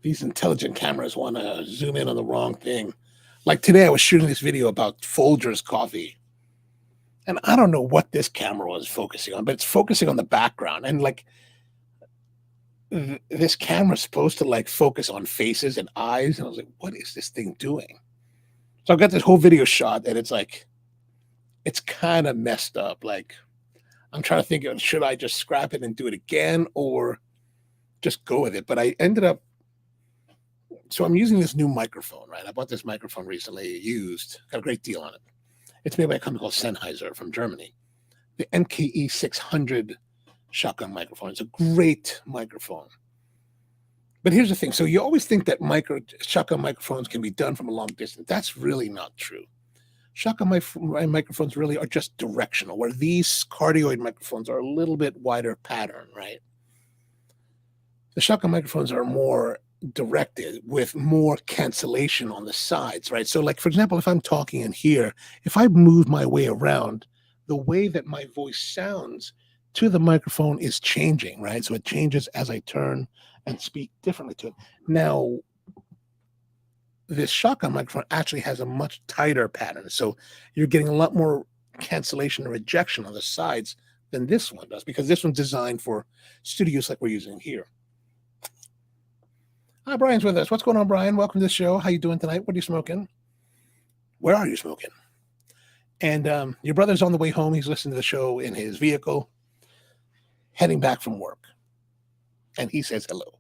These intelligent cameras want to zoom in on the wrong thing. Like today, I was shooting this video about Folgers coffee. And I don't know what this camera was focusing on, but it's focusing on the background. And like this camera's supposed to like focus on faces and eyes. And I was like, what is this thing doing? So I've got this whole video shot and it's like, it's kind of messed up. Like I'm trying to think of, should I just scrap it and do it again or just go with it? But I ended up, so I'm using this new microphone, right? I bought this microphone recently, used, got a great deal on it. It's made by a company called Sennheiser from Germany. The MKE 600 shotgun microphone. It's a great microphone. But here's the thing. So you always think that shotgun microphones can be done from a long distance. That's really not true. Shotgun microphones really are just directional, where these cardioid microphones are a little bit wider pattern, right? The shotgun microphones are more directed with more cancellation on the sides, right? So like, for example, if I'm talking in here, if I move my way around, the way that my voice sounds to the microphone is changing, right? So it changes as I turn and speak differently to it. Now, this shotgun microphone actually has a much tighter pattern. So you're getting a lot more cancellation or rejection on the sides than this one does, because this one's designed for studios like we're using here. Hi, Brian's with us. What's going on, Brian? Welcome to the show. How you doing tonight? What are you smoking? Where are you smoking? And your brother's on the way home. He's listening to the show in his vehicle, heading back from work. And he says hello.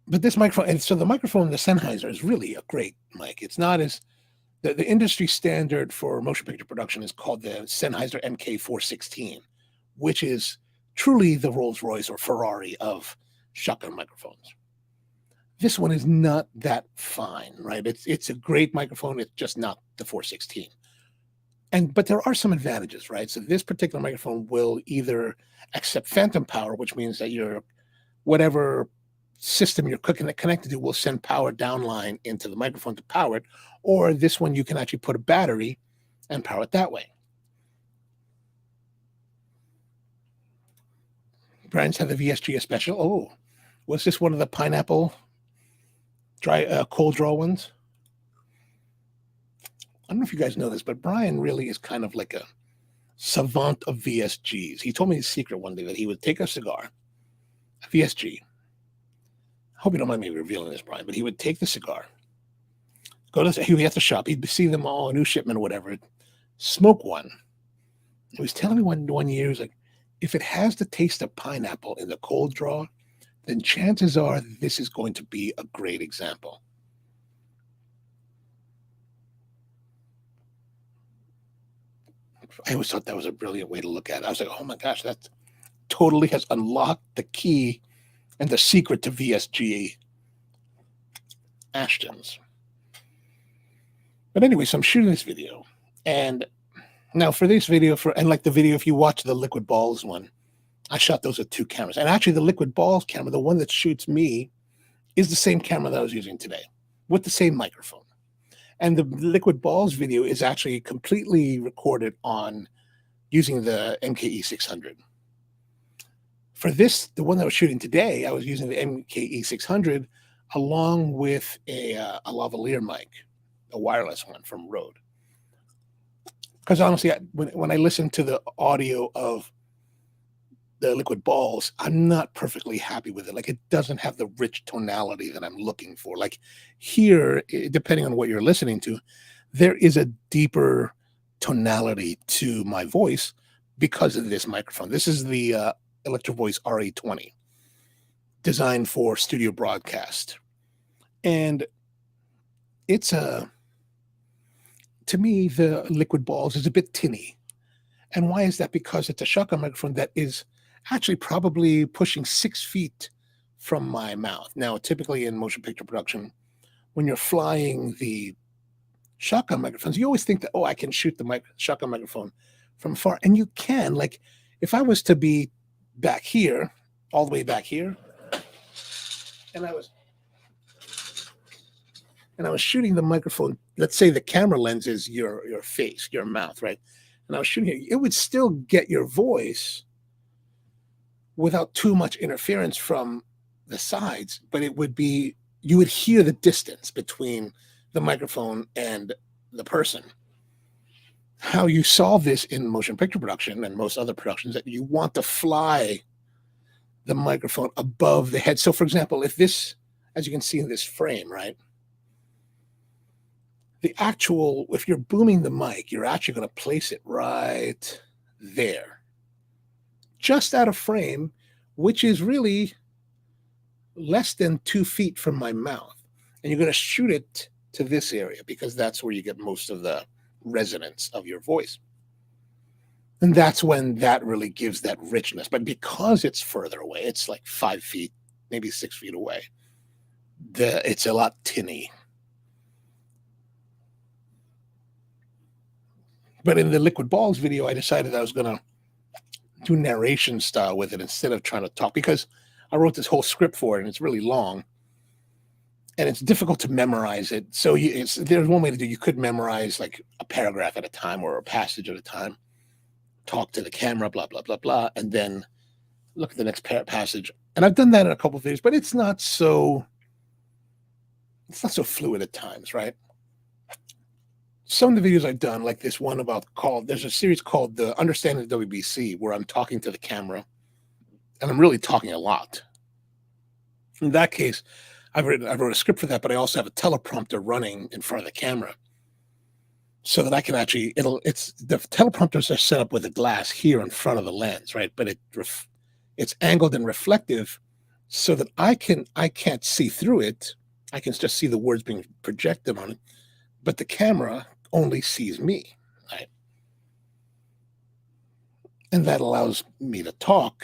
But this microphone, and so the microphone, the Sennheiser, is really a great mic. It's not as, the industry standard for motion picture production is called the Sennheiser MK416, which is truly the Rolls Royce or Ferrari of shotgun microphones. This one is not that fine, right? It's a great microphone. It's just not the 416. But there are some advantages, right? So this particular microphone will either accept phantom power, which means that your whatever system you're connected to will send power downline into the microphone to power it, or this one you can actually put a battery and power it that way. Brian's had the VSG special. Oh, was this one of the pineapple cold draw ones? I don't know if you guys know this, but Brian really is kind of like a savant of VSGs. He told me his secret one day that he would take a cigar, a VSG. I hope you don't mind me revealing this, Brian, but he would take the cigar, he'd be at the shop, he'd see them all, a new shipment or whatever, smoke one. He was telling me one year, he was like, if it has the taste of pineapple in the cold draw, then chances are this is going to be a great example. I always thought that was a brilliant way to look at it. I was like, oh my gosh, that totally has unlocked the key and the secret to VSG Ashtons. But anyway, so I'm shooting this video. And now for this video, and like the video, if you watch the Liquid Balls one, I shot those with two cameras. And actually the Liquid Balls camera, the one that shoots me, is the same camera that I was using today with the same microphone. And the Liquid Balls video is actually completely recorded on using the MKE 600. For this, the one that I was shooting today, I was using the MKE 600 along with a lavalier mic, a wireless one from Rode. Because honestly, when I listen to the audio of the liquid balls, I'm not perfectly happy with it. Like, it doesn't have the rich tonality that I'm looking for. Like here, depending on what you're listening to, there is a deeper tonality to my voice because of this microphone. This is the Electro Voice RA20, designed for studio broadcast. And it's to me, the liquid balls is a bit tinny. And why is that? Because it's a shotgun microphone that is actually probably pushing 6 feet from my mouth. Now, typically in motion picture production, when you're flying the shotgun microphones, you always think that, oh, I can shoot the shotgun microphone from far. And you can. Like, if I was to be back here, all the way back here, and I was shooting the microphone, let's say the camera lens is your face, your mouth, right? And I was shooting it, it would still get your voice without too much interference from the sides, but it would be, you would hear the distance between the microphone and the person. How you solve this in motion picture production and most other productions, that you want to fly the microphone above the head. So for example, if this, as you can see in this frame, right? If you're booming the mic, you're actually going to place it right there, just out of frame, which is really less than 2 feet from my mouth. And you're going to shoot it to this area because that's where you get most of the resonance of your voice. And that's when that really gives that richness. But because it's further away, it's like 5 feet, maybe 6 feet away, it's a lot tinny. But in the liquid balls video, I decided I was going to do narration style with it instead of trying to talk, because I wrote this whole script for it and it's really long and it's difficult to memorize it. So there's one way to do, you could memorize like a paragraph at a time or a passage at a time, talk to the camera, blah, blah, blah, blah, and then look at the next passage. And I've done that in a couple of videos, but it's not so fluid at times, right? Some of the videos I've done, like this one there's a series called the Understanding the WBC, where I'm talking to the camera and I'm really talking a lot. In that case, I wrote a script for that, but I also have a teleprompter running in front of the camera so that I can actually, the teleprompters are set up with a glass here in front of the lens, right? But it's angled and reflective so that I can't see through it. I can just see the words being projected on it, but the camera only sees me, right? And that allows me to talk.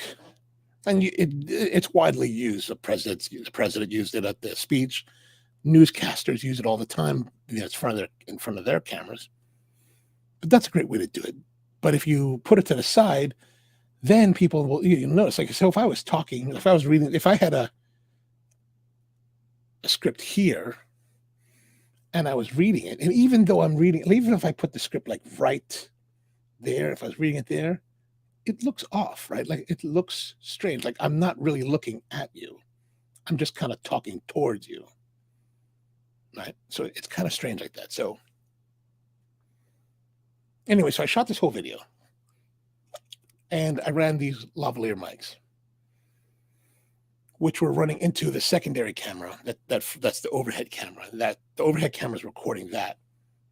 And it's widely used. The president used it at the speech. Newscasters use it all the time. It's in front of their cameras. But that's a great way to do it. But if you put it to the side, then people will, you'll notice. Like, so if I was talking, if I was reading, if I had a script here, and I was reading it, and even though I'm reading, even if I put the script like right there, if I was reading it there, it looks off, right? Like, it looks strange. Like, I'm not really looking at you. I'm just kind of talking towards you, right? So it's kind of strange like that. So anyway, so I shot this whole video and I ran these lavalier mics, which were running into the secondary camera. That's the overhead camera. The overhead camera is recording that.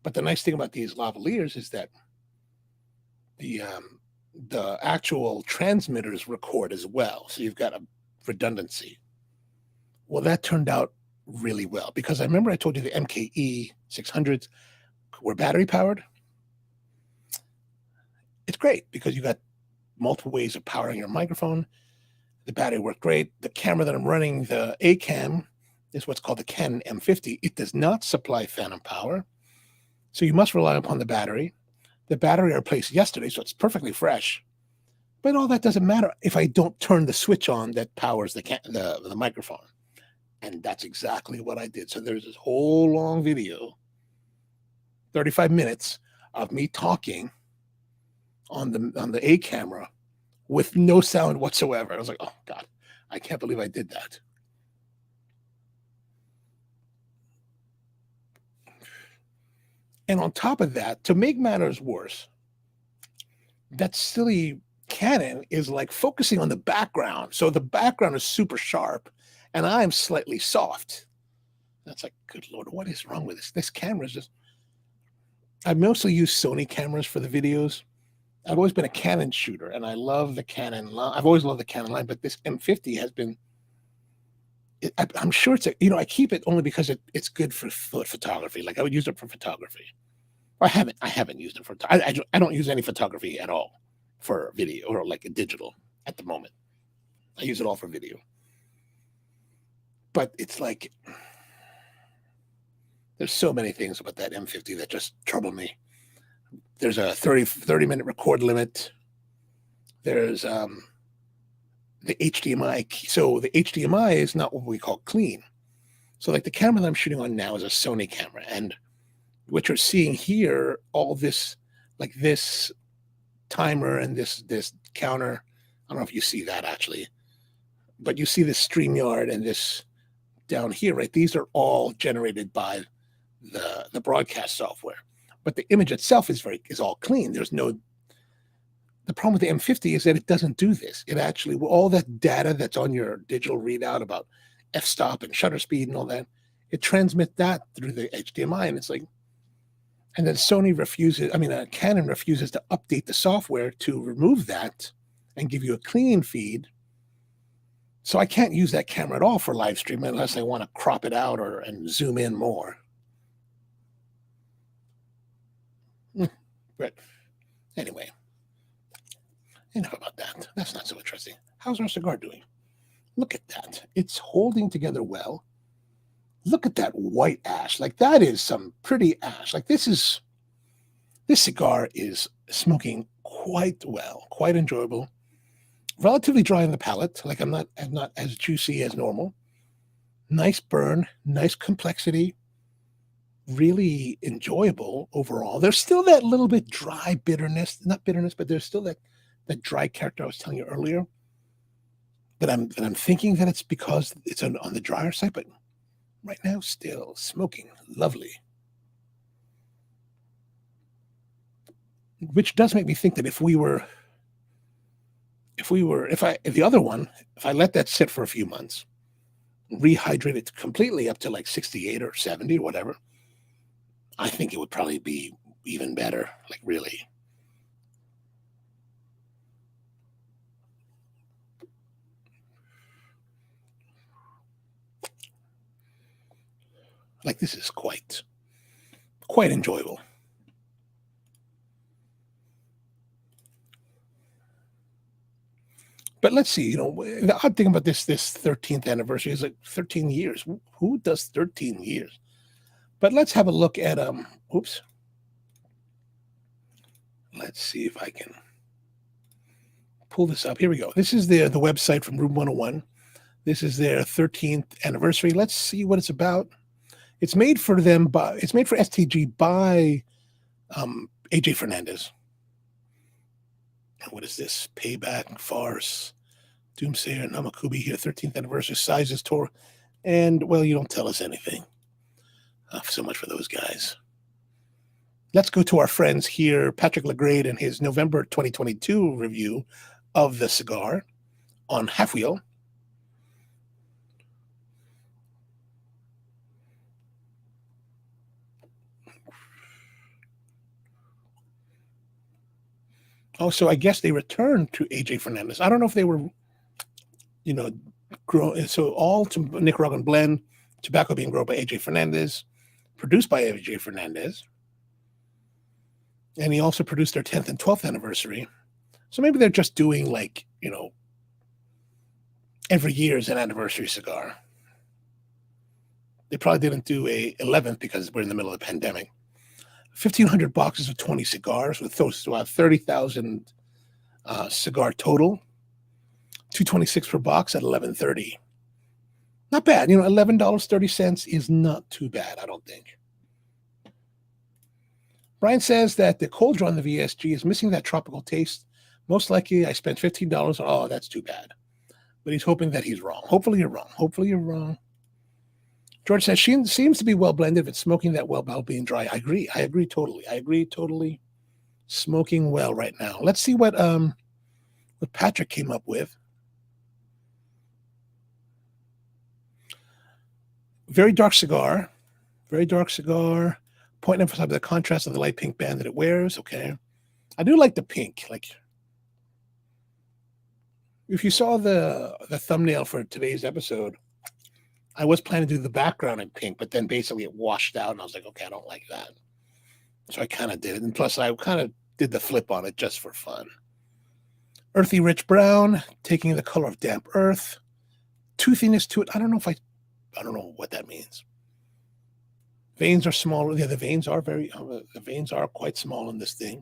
But the nice thing about these lavaliers is that the actual transmitters record as well. So you've got a redundancy. Well, that turned out really well, because I remember I told you the MKE 600s were battery powered. It's great because you got multiple ways of powering your microphone. The battery worked great. The camera that I'm running, the A cam, is what's called the Canon M50. It does not supply phantom power, so you must rely upon the battery. The battery I replaced yesterday, so it's perfectly fresh. But all that doesn't matter if I don't turn the switch on that powers the microphone. And that's exactly what I did. So there's this whole long video, 35 minutes of me talking on the A camera with no sound whatsoever. I was like, oh God, I can't believe I did that. And on top of that, to make matters worse, that silly Canon is like focusing on the background. So the background is super sharp and I'm slightly soft. That's like, good Lord, what is wrong with this? This camera is just, I mostly use Sony cameras for the videos. I've always been a Canon shooter and I love the Canon line. I've always loved the Canon line, but this M50 has been, I'm sure it's I keep it only because it's good for photography. Like I would use it for photography. I haven't used it for, I don't use any photography at all for video or like a digital at the moment. I use it all for video. But it's like, there's so many things about that M50 that just trouble me. There's a 30-minute record limit. There's the HDMI. So the HDMI is not what we call clean. So like the camera that I'm shooting on now is a Sony camera. And what you're seeing here, all this, like this timer and this counter, I don't know if you see that actually, but you see this StreamYard and this down here, right? These are all generated by the broadcast software, but the image itself is all clean. There's no, the problem with the M50 is that it doesn't do this. It actually, all that data that's on your digital readout about f-stop and shutter speed and all that, it transmits that through the HDMI. And it's like, and then Canon refuses to update the software to remove that and give you a clean feed. So I can't use that camera at all for live stream unless I want to crop it out and zoom in more. But anyway, enough about that. That's not so interesting. How's our cigar doing? Look at that. It's holding together well. Look at that white ash. Like that is some pretty ash. Like this cigar is smoking quite well, quite enjoyable. Relatively dry in the palate. Like I'm not as juicy as normal. Nice burn, nice complexity. Really enjoyable overall. There's still that little bit dry bitterness, not bitterness, but there's still that dry character I was telling you earlier. But I'm thinking that it's because it's on the drier side, but right now still smoking lovely. Which does make me think that if I let that sit for a few months, rehydrate it completely up to like 68 or 70 or whatever, I think it would probably be even better, like really. Like this is quite enjoyable. But let's see, the odd thing about this 13th anniversary is like 13 years. Who does 13 years? But let's have a look at oops. Let's see if I can pull this up. Here we go. This is the website from Room 101. This is their 13th anniversary. Let's see what it's about. It's made for STG by AJ Fernandez. What is this? Payback, Farce, Doomsayer, Namakubi here, 13th anniversary, sizes, tour. And, well, you don't tell us anything. So much for those guys. Let's go to our friends here, Patrick Legrade and his November 2022 review of the cigar on Half Wheel. Oh, so I guess they returned to AJ Fernandez. I don't know if they were, grown. So all Nicaraguan blend, tobacco being grown by AJ Fernandez, produced by AJ Fernandez. And he also produced their 10th and 12th anniversary. So maybe they're just doing like, every year is an anniversary cigar. They probably didn't do a 11th because we're in the middle of the pandemic. 1,500 boxes of 20 cigars with close to about 30,000 cigar total. $226 per box at $11.30. Not bad. $11.30 is not too bad, I don't think. Brian says that the cold draw on the VSG is missing that tropical taste. Most likely I spent $15. Oh, that's too bad. But he's hoping that he's wrong. Hopefully you're wrong. Hopefully you're wrong. George says, she seems to be well blended if it's smoking that well while being dry. I agree. I agree totally. Smoking well right now. Let's see what Patrick came up with. Very dark cigar. Very dark cigar. Point emphasizing the contrast of the light pink band that it wears. Okay. I do like the pink. Like, if you saw the thumbnail for today's episode, I was planning to do the background in pink, but then basically it washed out, and I was like, okay, I don't like that. So I kind of did it. And plus, I kind of did the flip on it just for fun. Earthy rich brown, taking the color of damp earth. Toothiness to it. I don't know what that means. Veins are smaller. Yeah, the veins are quite small in this thing.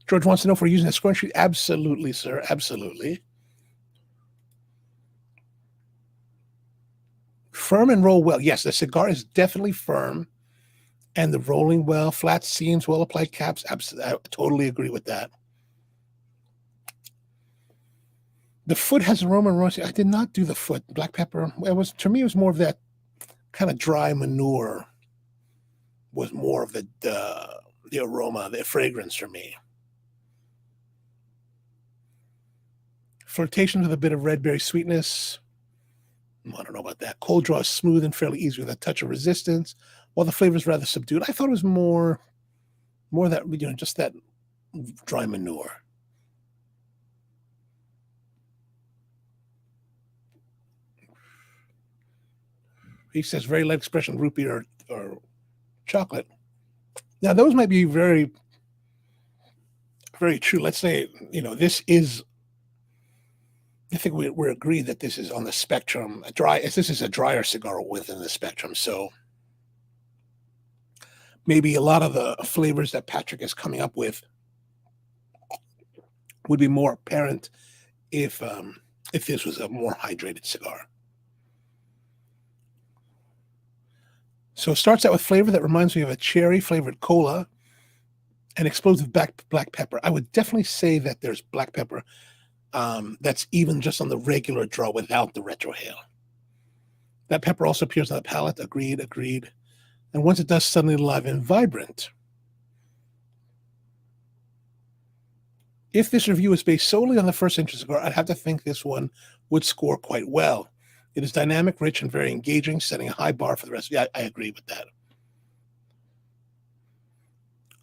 George wants to know if we're using a scrunchie. Absolutely, sir. Absolutely. Firm and roll well. Yes, the cigar is definitely firm, and the rolling well, flat seams, well applied caps. Absolutely, I totally agree with that. The foot has aroma and roasting. I did not do the foot. Black pepper. To me, it was more of that kind of dry manure. Was more of the aroma, the fragrance for me. Flirtation with a bit of red berry sweetness. I don't know about that. Cold draw is smooth and fairly easy with a touch of resistance, while the flavor is rather subdued. I thought it was more that, just that dry manure. He says very light expression, root beer or chocolate. Now, those might be very, very true. Let's say, this is, I think we're agreed that this is on the spectrum. This is a drier cigar within the spectrum. So maybe a lot of the flavors that Patrick is coming up with would be more apparent if this was a more hydrated cigar. So it starts out with flavor that reminds me of a cherry flavored cola and explosive black pepper. I would definitely say that there's black pepper that's even just on the regular draw without the retrohale. That pepper also appears on the palate. Agreed. And once it does, suddenly alive and vibrant. If this review is based solely on the first inch cigar, I'd have to think this one would score quite well. It is dynamic, rich, and very engaging, setting a high bar for the rest. Yeah, I agree with that.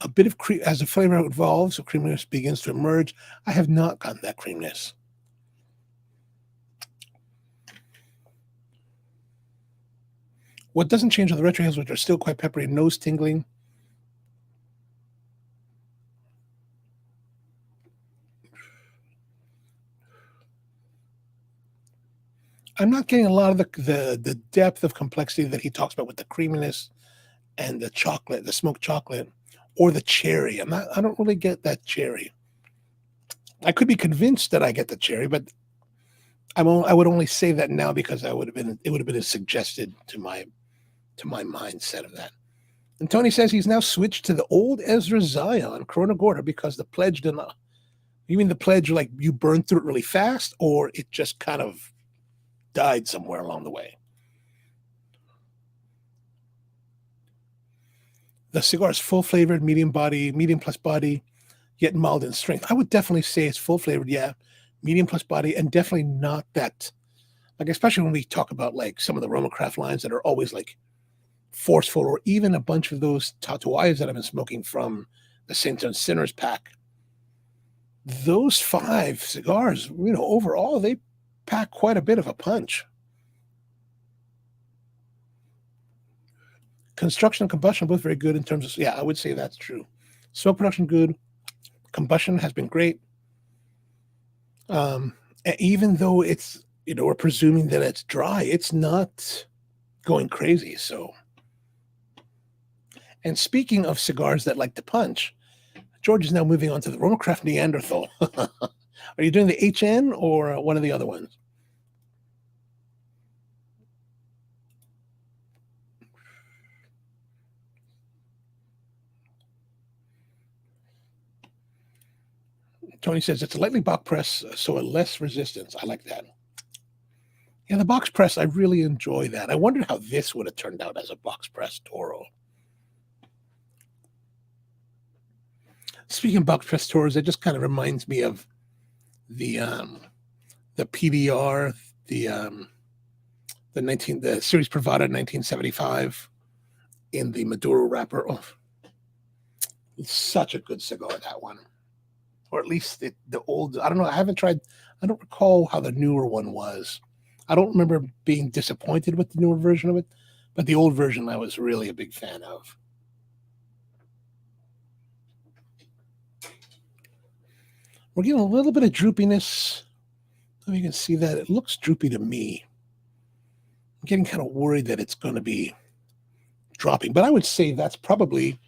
A bit of cream as the flavor evolves, the creaminess begins to emerge. I have not gotten that creaminess. What doesn't change are the retrohales, which are still quite peppery and nose tingling. I'm not getting a lot of the depth of complexity that he talks about with the creaminess and the chocolate, the smoked chocolate, or the cherry. I don't really get that cherry. I could be convinced that I get the cherry, but I would only say that now because it would have been suggested to my mindset of that. And Tony says he's now switched to the old Ezra Zion Corona Gorda because the pledge did not. You mean the pledge, like you burned through it really fast, or it just kind of died somewhere along the way? The cigar is full flavored, medium plus body, yet mild in strength. I would definitely say it's full flavored, yeah, medium plus body, and definitely not that, like, especially when we talk about like some of the Roma Craft lines that are always like forceful, or even a bunch of those Tatuayas that I've been smoking from the Saints and Sinners pack. Those 5 cigars, overall, they pack quite a bit of a punch. Construction and combustion both very good in terms of, I would say that's true. Smoke production good. Combustion has been great. Even though it's, we're presuming that it's dry, it's not going crazy. So, and speaking of cigars that like to punch, George is now moving on to the Roma Craft Neanderthal. Are you doing the HN or one of the other ones? Tony says it's a lightly box press, so a less resistance. I like that. Yeah, the box press, I really enjoy that. I wondered how this would have turned out as a box press Toro. Speaking of box press Toros, it just kind of reminds me of the PDR, the Series Privada 1975 in the Maduro wrapper. Oh, it's such a good cigar, that one. Or at least the old, I don't know, I don't recall how the newer one was. I don't remember being disappointed with the newer version of it, but the old version I was really a big fan of. We're getting a little bit of droopiness. I don't know if you can see that. It looks droopy to me. I'm getting kind of worried that it's going to be dropping, but I would say that's probably,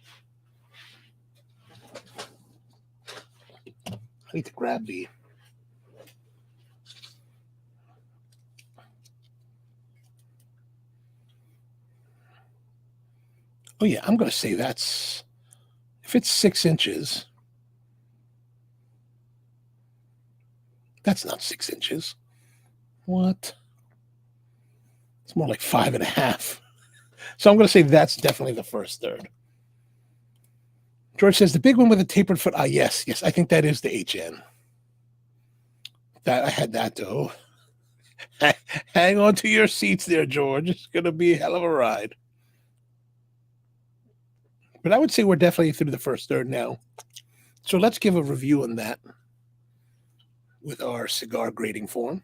I need to grab the, oh yeah, I'm going to say that's, if it's 6 inches, that's not 6 inches. What? It's more like 5.5. So I'm going to say that's definitely the first third. George says the big one with a tapered foot. Yes. I think that is the HN. That I had that though. Hang on to your seats there, George. It's going to be a hell of a ride. But I would say we're definitely through the first third now. So let's give a review on that with our cigar grading form.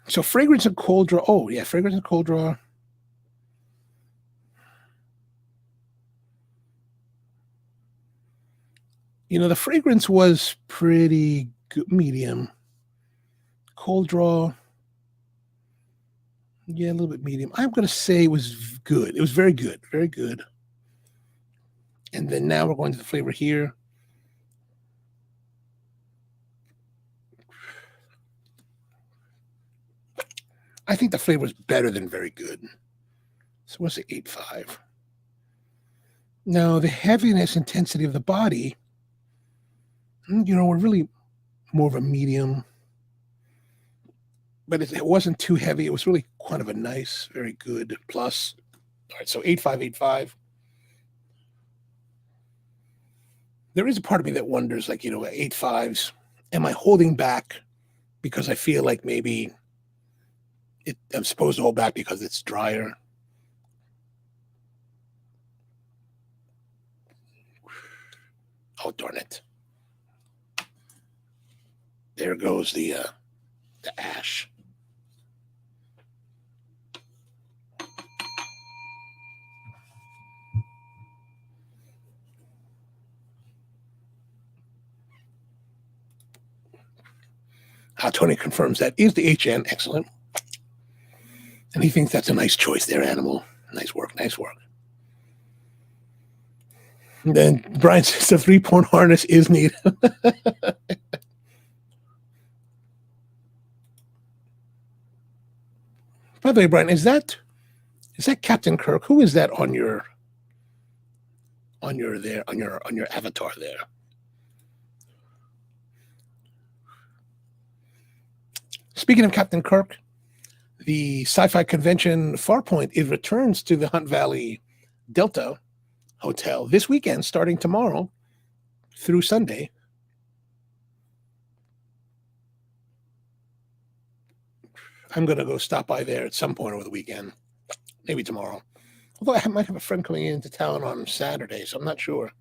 So fragrance and cold draw. Oh, yeah, fragrance and cold draw. You know, the fragrance was pretty good, medium. Cold draw. Yeah, a little bit medium. I'm going to say it was good. It was very good. Very good. And then now we're going to the flavor here. I think the flavor is better than very good. So what's the 8.5? Now, the heaviness, intensity of the body, you know, we're really more of a medium. But it wasn't too heavy. It was really kind of a nice, very good plus. All right, so 8.5, 8.5. There is a part of me that wonders, like, you know, 8.5s, am I holding back because I feel like maybe I'm supposed to hold back because it's drier? Oh, darn it. There goes the ash. Tony confirms that is the HN. Excellent. And he thinks that's a nice choice there, Animal. Nice work, nice work. And then Brian says the 3-point harness is needed. By the way, Brian, is that Captain Kirk? Who is that on your avatar there? Speaking of Captain Kirk, the sci-fi convention Farpoint, it returns to the Hunt Valley Delta Hotel this weekend, starting tomorrow through Sunday. I'm going to go stop by there at some point over the weekend, maybe tomorrow. Although I might have a friend coming into town on Saturday, so I'm not sure.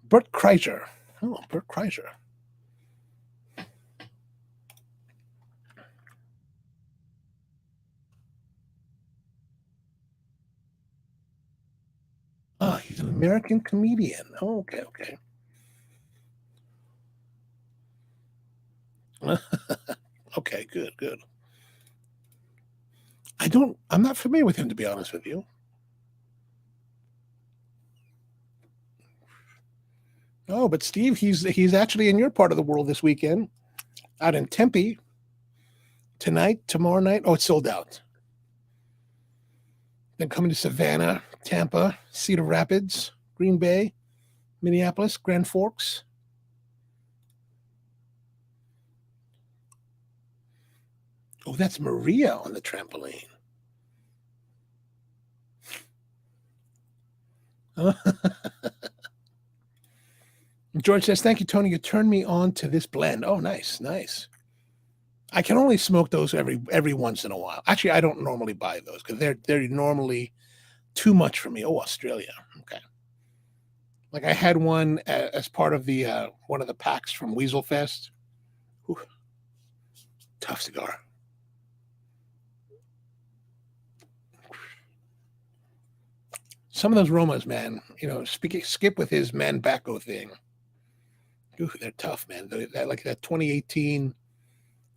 Bert Kreischer. Oh, Bert Kreischer. Oh, he's an American comedian. Oh, okay. Okay, good. I'm not familiar with him, to be honest with you. Oh, but Steve, he's actually in your part of the world this weekend, out in Tempe, tonight, tomorrow night. Oh, it's sold out. Then coming to Savannah, Tampa, Cedar Rapids, Green Bay, Minneapolis, Grand Forks. Oh, that's Maria on the trampoline. George says, thank you, Tony. You turned me on to this blend. Oh, nice, nice. I can only smoke those every once in a while. Actually, I don't normally buy those because they're normally too much for me. Oh, Australia. Okay. Like I had one as part of the one of the packs from Weasel Fest. Ooh, tough cigar. Some of those aromas, man. You know, Skip with his Manbacco thing. Ooh, they're tough, man. They're like that 2018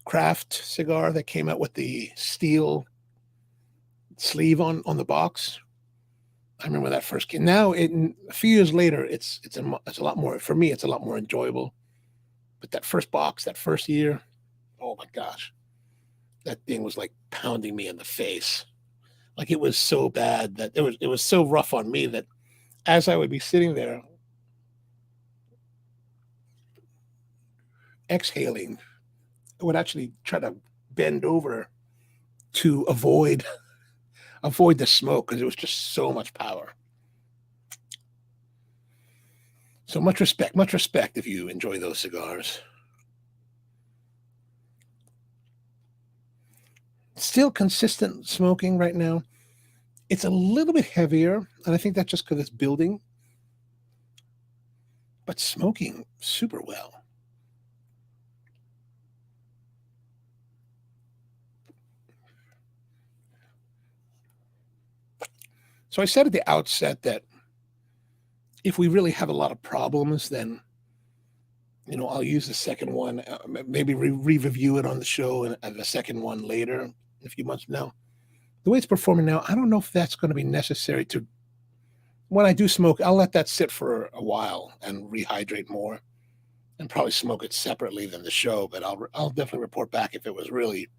craft cigar that came out with the steel sleeve on the box. I remember that first came. Now, a few years later, it's a lot more for me. It's a lot more enjoyable. But that first box, that first year, oh my gosh, that thing was like pounding me in the face. Like it was so bad that it was so rough on me that as I would be sitting there exhaling, I would actually try to bend over to avoid the smoke because it was just so much power. So much respect if you enjoy those cigars. Still consistent smoking right now. It's a little bit heavier, and I think that's just because it's building, but smoking super well. So I said at the outset that if we really have a lot of problems, then, you know, I'll use the second one, maybe re-review it on the show and the second one later in a few months from now. The way it's performing now, I don't know if that's going to be necessary to, when I do smoke, I'll let that sit for a while and rehydrate more and probably smoke it separately than the show, but I'll definitely report back if it was really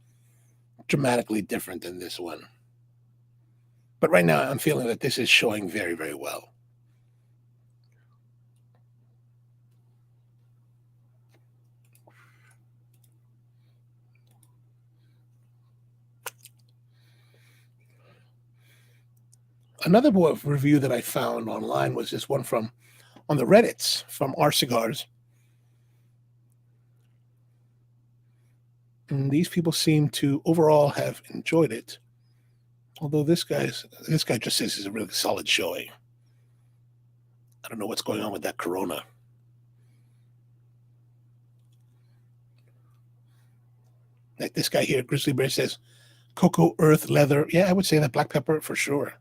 dramatically different than this one. But right now I'm feeling that this is showing very, very well. Another review that I found online was this one from on the Reddits from R Cigars. And these people seem to overall have enjoyed it. Although this guy just says it's a really solid showing. I don't know what's going on with that Corona. Like this guy here, Grizzly Bear, says cocoa, earth, leather. Yeah, I would say that black pepper for sure.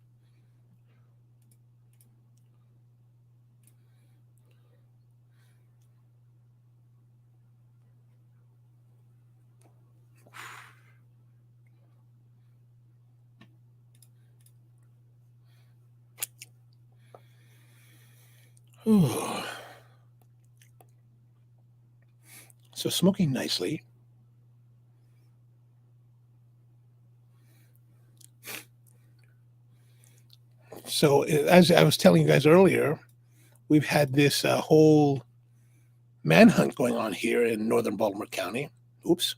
Ooh. So smoking nicely. So as I was telling you guys earlier, we've had this whole manhunt going on here in northern Baltimore County. Oops.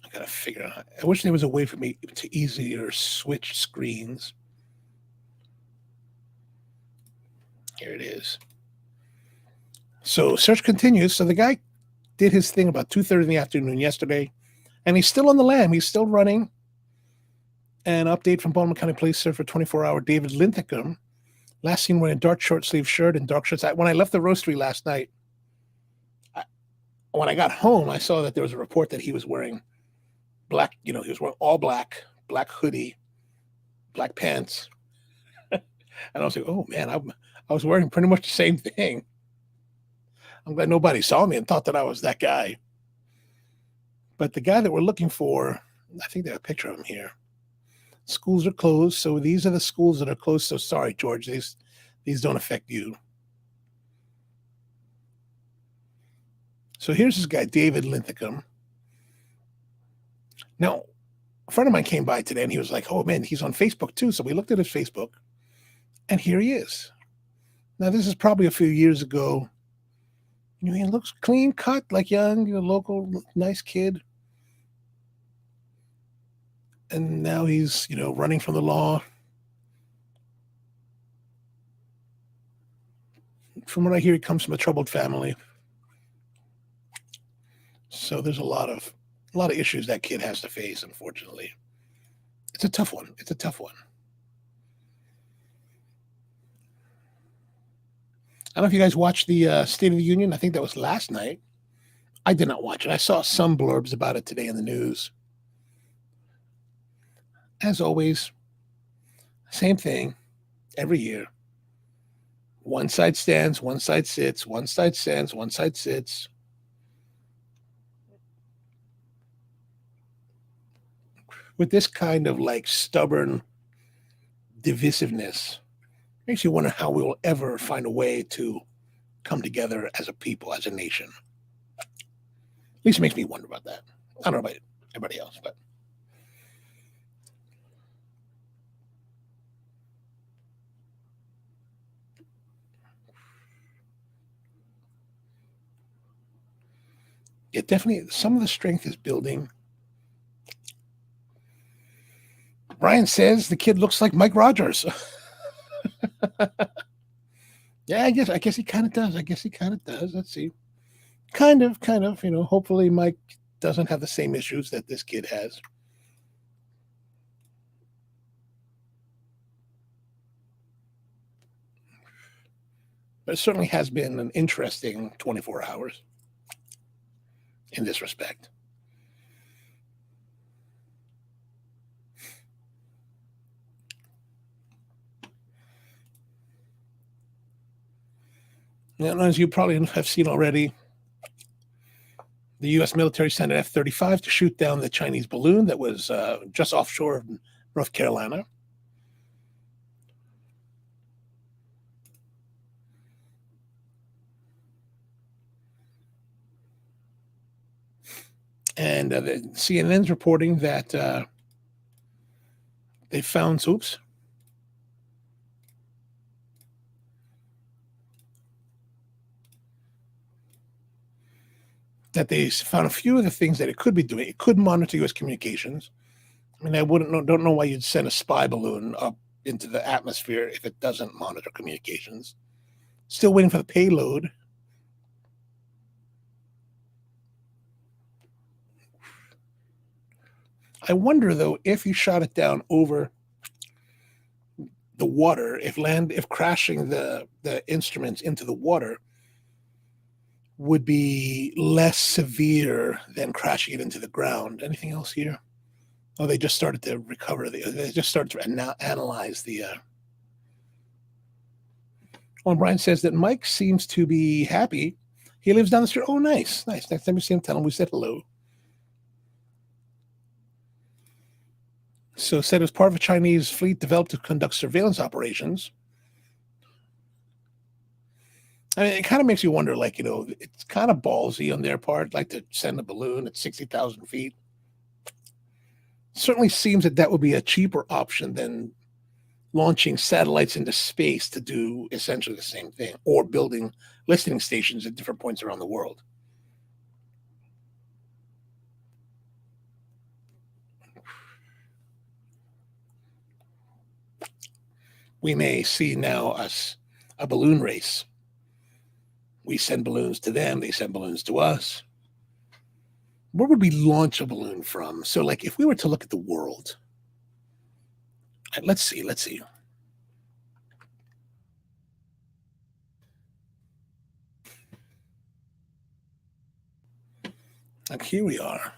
I gotta figure out. I wish there was a way for me to easier switch screens. Here it is. So search continues. So the guy did his thing about 2:30 in the afternoon yesterday, and he's still on the lam. He's still running. An update from Baltimore County Police Sergeant for 24-hour David Linthicum. Last seen wearing a dark short sleeve shirt and dark shirts. When I left the roastery last night, when I got home, I saw that there was a report that he was wearing black, he was wearing all black hoodie, black pants. And I was like, oh man, I was wearing pretty much the same thing. I'm glad nobody saw me and thought that I was that guy. But the guy that we're looking for, I think they have a picture of him here. Schools are closed, so these are the schools that are closed. So sorry, George, these don't affect you. So here's this guy, David Linthicum. Now, a friend of mine came by today and he was like, oh man, he's on Facebook too. So we looked at his Facebook and here he is. Now, this is probably a few years ago. He looks clean cut, like young, local, nice kid. And now he's, running from the law. From what I hear, he comes from a troubled family. So there's a lot of issues that kid has to face, unfortunately. It's a tough one. I don't know if you guys watched the State of the Union. I think that was last night. I did not watch it. I saw some blurbs about it today in the news. As always, same thing every year. One side stands, one side sits, one side stands, one side sits. With this kind of stubborn divisiveness, makes you wonder how we will ever find a way to come together as a people, as a nation. At least it makes me wonder about that. I don't know about everybody else, but it definitely, some of the strength is building. Brian says the kid looks like Mike Rogers. Yeah, I guess he kind of does. Let's see. Kind of, hopefully Mike doesn't have the same issues that this kid has. But it certainly has been an interesting 24 hours in this respect. And as you probably have seen already, the U.S. military sent an F-35 to shoot down the Chinese balloon that was just offshore of North Carolina. And the CNN's reporting that they found that they found a few of the things that it could be doing. It could monitor U.S. communications. I mean, don't know why you'd send a spy balloon up into the atmosphere if it doesn't monitor communications. Still waiting for the payload. I wonder, though, if you shot it down over the water, if crashing the instruments into the water would be less severe than crashing it into the ground. Anything else here? Oh, they just started to recover. They just started to analyze the. Well, Brian says that Mike seems to be happy. He lives down the street. Oh, nice. Next time we see him, tell him we said hello. So said it was part of a Chinese fleet developed to conduct surveillance operations. I mean, it kind of makes you wonder, it's kind of ballsy on their part, to send a balloon at 60,000 feet. Certainly seems that would be a cheaper option than launching satellites into space to do essentially the same thing, or building listening stations at different points around the world. We may see now a balloon race. We send balloons to them, they send balloons to us. Where would we launch a balloon from? So, if we were to look at the world, let's see. Here we are.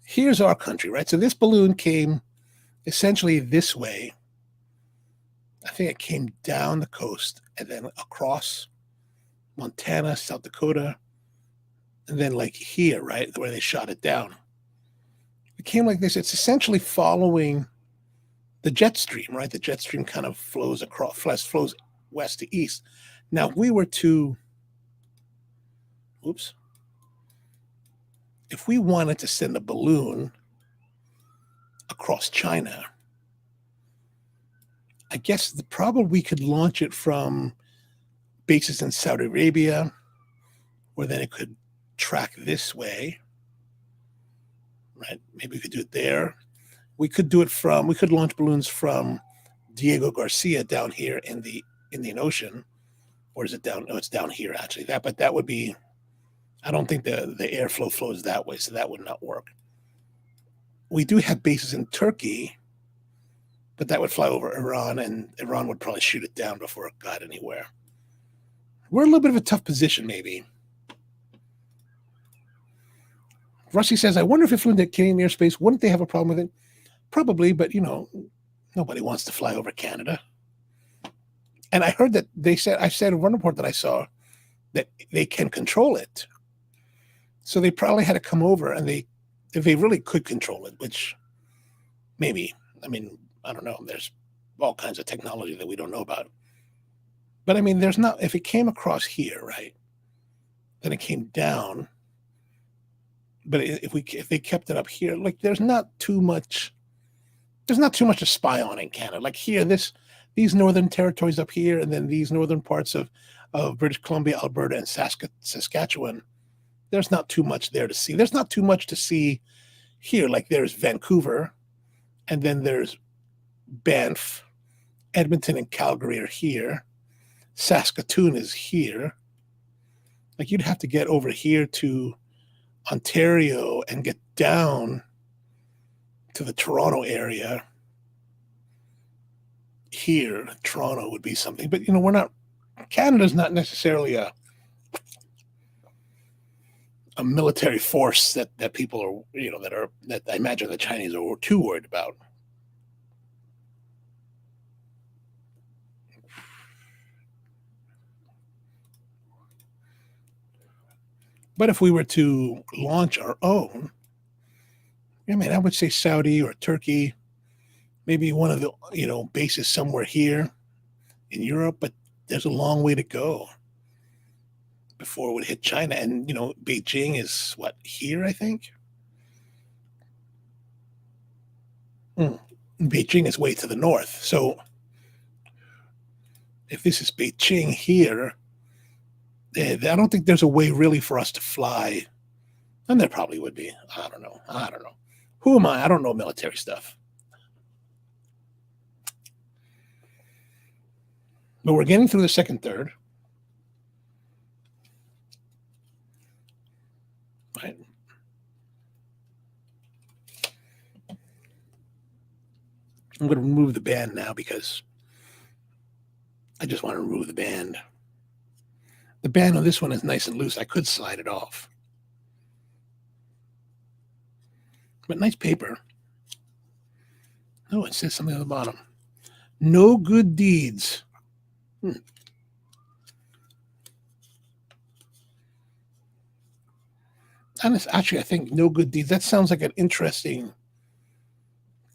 Here's our country, right? So this balloon came essentially this way. I think it came down the coast and then across Montana, South Dakota, and then here, right, where they shot it down. It came like this. It's essentially following the jet stream, right? The jet stream kind of flows west to east. Now, if we were to, if we wanted to send a balloon across China, I guess probably we could launch it from bases in Saudi Arabia, or then it could track this way, right? Maybe we could do it there. We could launch balloons from Diego Garcia down here in the Indian Ocean, or is it down? No, it's down here actually. But that would be, I don't think the airflow flows that way, so that would not work. We do have bases in Turkey, but that would fly over Iran, and Iran would probably shoot it down before it got anywhere. We're in a little bit of a tough position, maybe. Rusty says, I wonder if it flew into Canadian airspace, wouldn't they have a problem with it? Probably, but, nobody wants to fly over Canada. And I heard that I said in one report that I saw that they can control it. So they probably had to come over, and if they really could control it, which maybe, I don't know. There's all kinds of technology that we don't know about. But if it came across here, right, then it came down. But if they kept it up here, like there's not too much to spy on in Canada. Like here, these northern territories up here, and then these northern parts of British Columbia, Alberta, and Saskatchewan, there's not too much there to see. There's not too much to see here. Like there's Vancouver, and then there's Banff, Edmonton, and Calgary are here. Saskatoon is here. Like you'd have to get over here to Ontario and get down to the Toronto area. Here, Toronto would be something, but Canada's not necessarily a military force that people are, that I imagine the Chinese are too worried about. But if we were to launch our own, I would say Saudi or Turkey, maybe one of the bases somewhere here in Europe, but there's a long way to go before it would hit China. And Beijing is what, here, I think? Beijing is way to the north. So if this is Beijing here, I don't think there's a way really for us to fly. And there probably would be. I don't know. Who am I? I don't know military stuff. But we're getting through the second third. Right. I'm going to remove the band now because I just want to remove the band. The band on this one is nice and loose. I could slide it off. But nice paper. Oh, it says something on the bottom. No good deeds. And it's actually, I think, no good deeds. That sounds like an interesting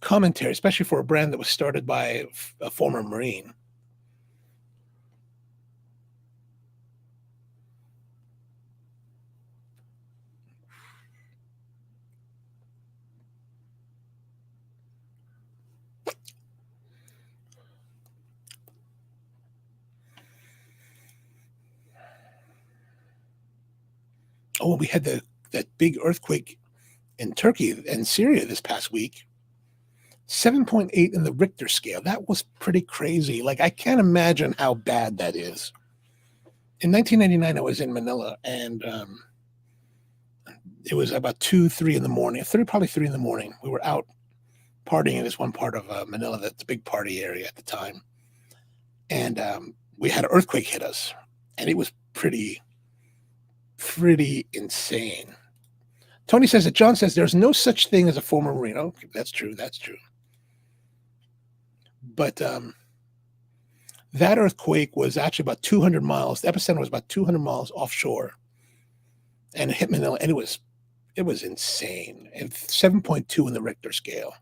commentary, especially for a brand that was started by a former Marine. Oh, we had that big earthquake in Turkey and Syria this past week. 7.8 in the Richter scale. That was pretty crazy. Like, I can't imagine how bad that is. In 1999, I was in Manila, and it was about 2, 3 in the morning. Probably 3 in the morning. We were out partying in this one part of Manila that's a big party area at the time. And we had an earthquake hit us, and it was pretty insane. Tony says that John says there's no such thing as a former Marine. Oh, that's true. But that earthquake was actually about 200 miles. The epicenter was about 200 miles offshore, and it hit Manila, and it was insane. And 7.2 in the Richter scale.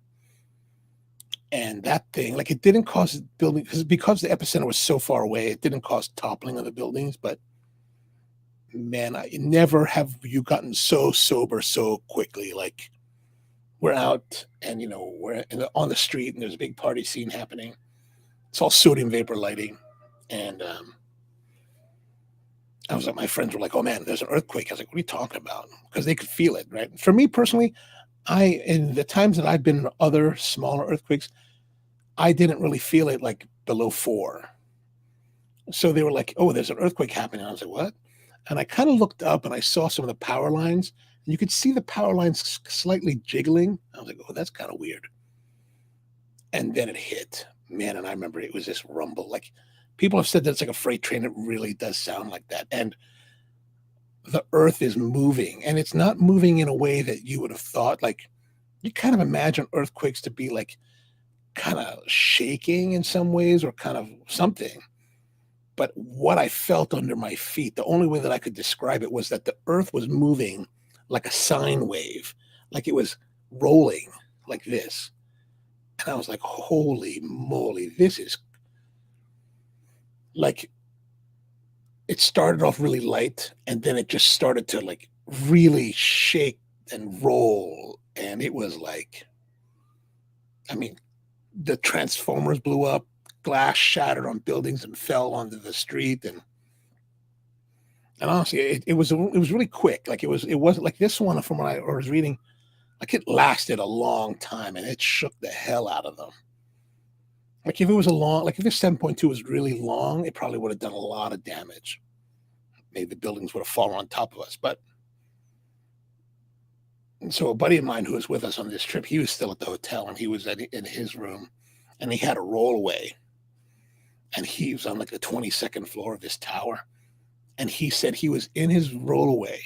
And that thing, like, it didn't cause building because the epicenter was so far away. It didn't cause toppling of the buildings, but man, I never have you gotten so sober so quickly. Like we're out and we're on the street and there's a big party scene happening. It's all sodium vapor lighting, and I was like, my friends were like, "Oh man, there's an earthquake." I was like, "What are you talking about?" Because they could feel it, right? For me personally, in the times that I've been in other smaller earthquakes, I didn't really feel it like below 4. So they were like, "Oh, there's an earthquake happening." I was like, "What?" And I kind of looked up and I saw some of the power lines, and you could see the power lines slightly jiggling. I was like, "Oh, that's kind of weird." And then it hit, man. And I remember it was this rumble. Like people have said that it's like a freight train. It really does sound like that. And the earth is moving, and it's not moving in a way that you would have thought. Like you kind of imagine earthquakes to be like kind of shaking in some ways or kind of something. But what I felt under my feet, the only way that I could describe it was that the earth was moving like a sine wave, like it was rolling like this. And I was like, holy moly, this is like, it started off really light and then it just started to like really shake and roll. And it was like, I mean, the transformers blew up, glass shattered on buildings and fell onto the street. And honestly, it was really quick. Like it wasn't like this one from what I was reading, like it lasted a long time and it shook the hell out of them. Like if it was like if this 7.2 was really long, it probably would have done a lot of damage. Maybe the buildings would have fallen on top of us. But so a buddy of mine who was with us on this trip, he was still at the hotel and he was in his room and he had a rollaway and he was on like the 22nd floor of this tower. And he said he was in his rollaway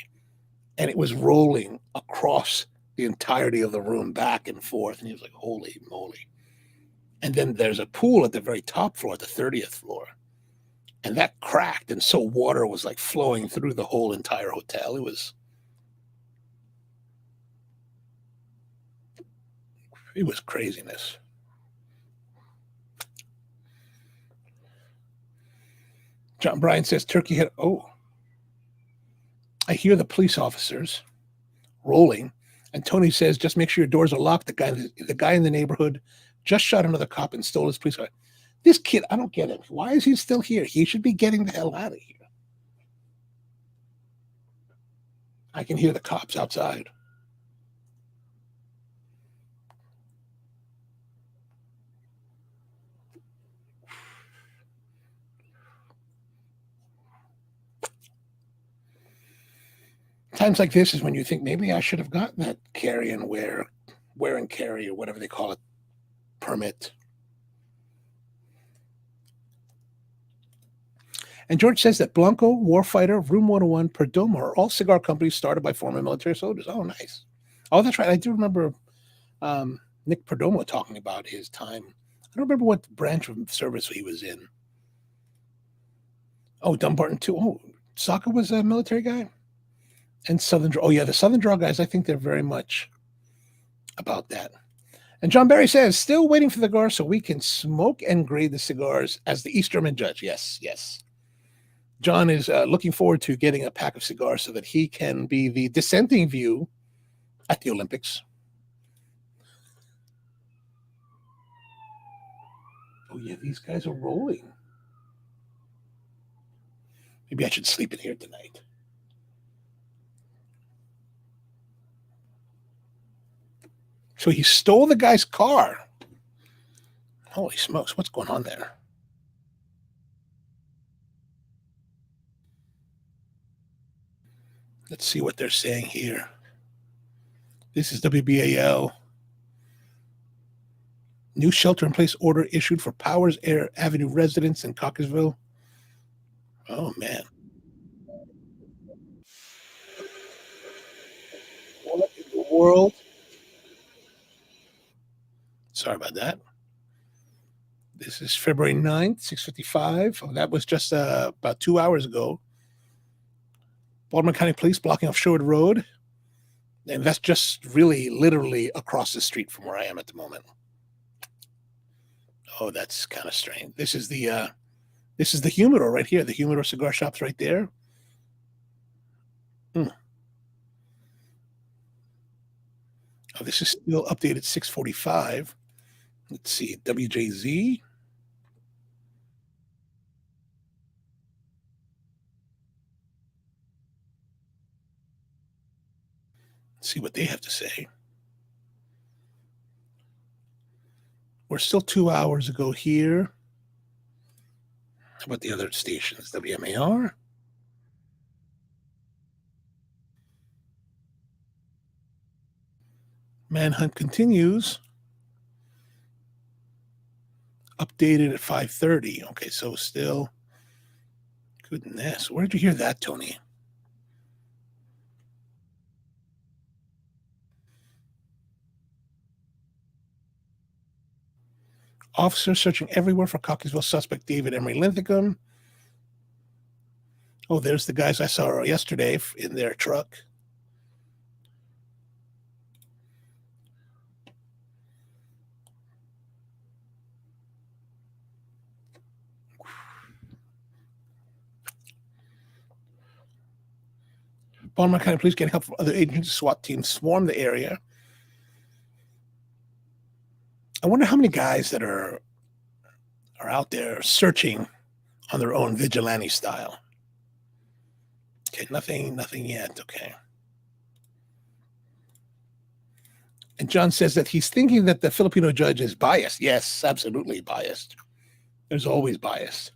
and it was rolling across the entirety of the room back and forth. And he was like, holy moly. And then there's a pool at the very top floor, the 30th floor. And that cracked. And so water was like flowing through the whole entire hotel. It was craziness. John Bryan says Turkey had, I hear the police officers rolling. And Tony says, just make sure your doors are locked. The guy in the neighborhood just shot another cop and stole his police car. This kid, I don't get it. Why is he still here? He should be getting the hell out of here. I can hear the cops outside. Times like this is when you think maybe I should have gotten that carry and wear and carry or whatever they call it permit. And George says that Blanco, Warfighter, Room 101, Perdomo are all cigar companies started by former military soldiers. Oh, nice. Oh, that's right. I do remember Nick Perdomo talking about his time. I don't remember what branch of service he was in. Oh, Dumbarton too. Oh, Saka was a military guy. And Southern Draw. Oh, yeah, the Southern Draw guys, I think they're very much about that. And John Barry says, still waiting for the cigar so we can smoke and grade the cigars as the East German judge. Yes, yes. John is looking forward to getting a pack of cigars so that he can be the dissenting view at the Olympics. Oh, yeah, these guys are rolling. Maybe I should sleep in here tonight. So he stole the guy's car. Holy smokes, what's going on there? Let's see what they're saying here. This is WBAL. New shelter-in-place order issued for Powers Air Avenue residents in Cockeysville. Oh, man. What in the world? Sorry about that. This is February 9th, 6:55. Oh, that was just about 2 hours ago. Baltimore County Police blocking off Sherwood Road. And that's just really literally across the street from where I am at the moment. Oh, that's kind of strange. This is the humidor right here. The humidor cigar shop's right there. Oh, this is still updated 6:45. Let's see, WJZ. Let's see what they have to say. We're still 2 hours ago here. How about the other stations? WMAR. Manhunt continues. Updated at 5:30. Okay, so still. Goodness, where did you hear that, Tony? Officers searching everywhere for Cockeysville suspect David Emery Linthicum. Oh, there's the guys I saw yesterday in their truck. Baltimore County Police getting help from other agencies. SWAT teams swarm the area. I wonder how many guys that are out there searching on their own vigilante style. Okay, nothing yet. Okay. And John says that he's thinking that the Filipino judge is biased. Yes, absolutely biased. There's always bias.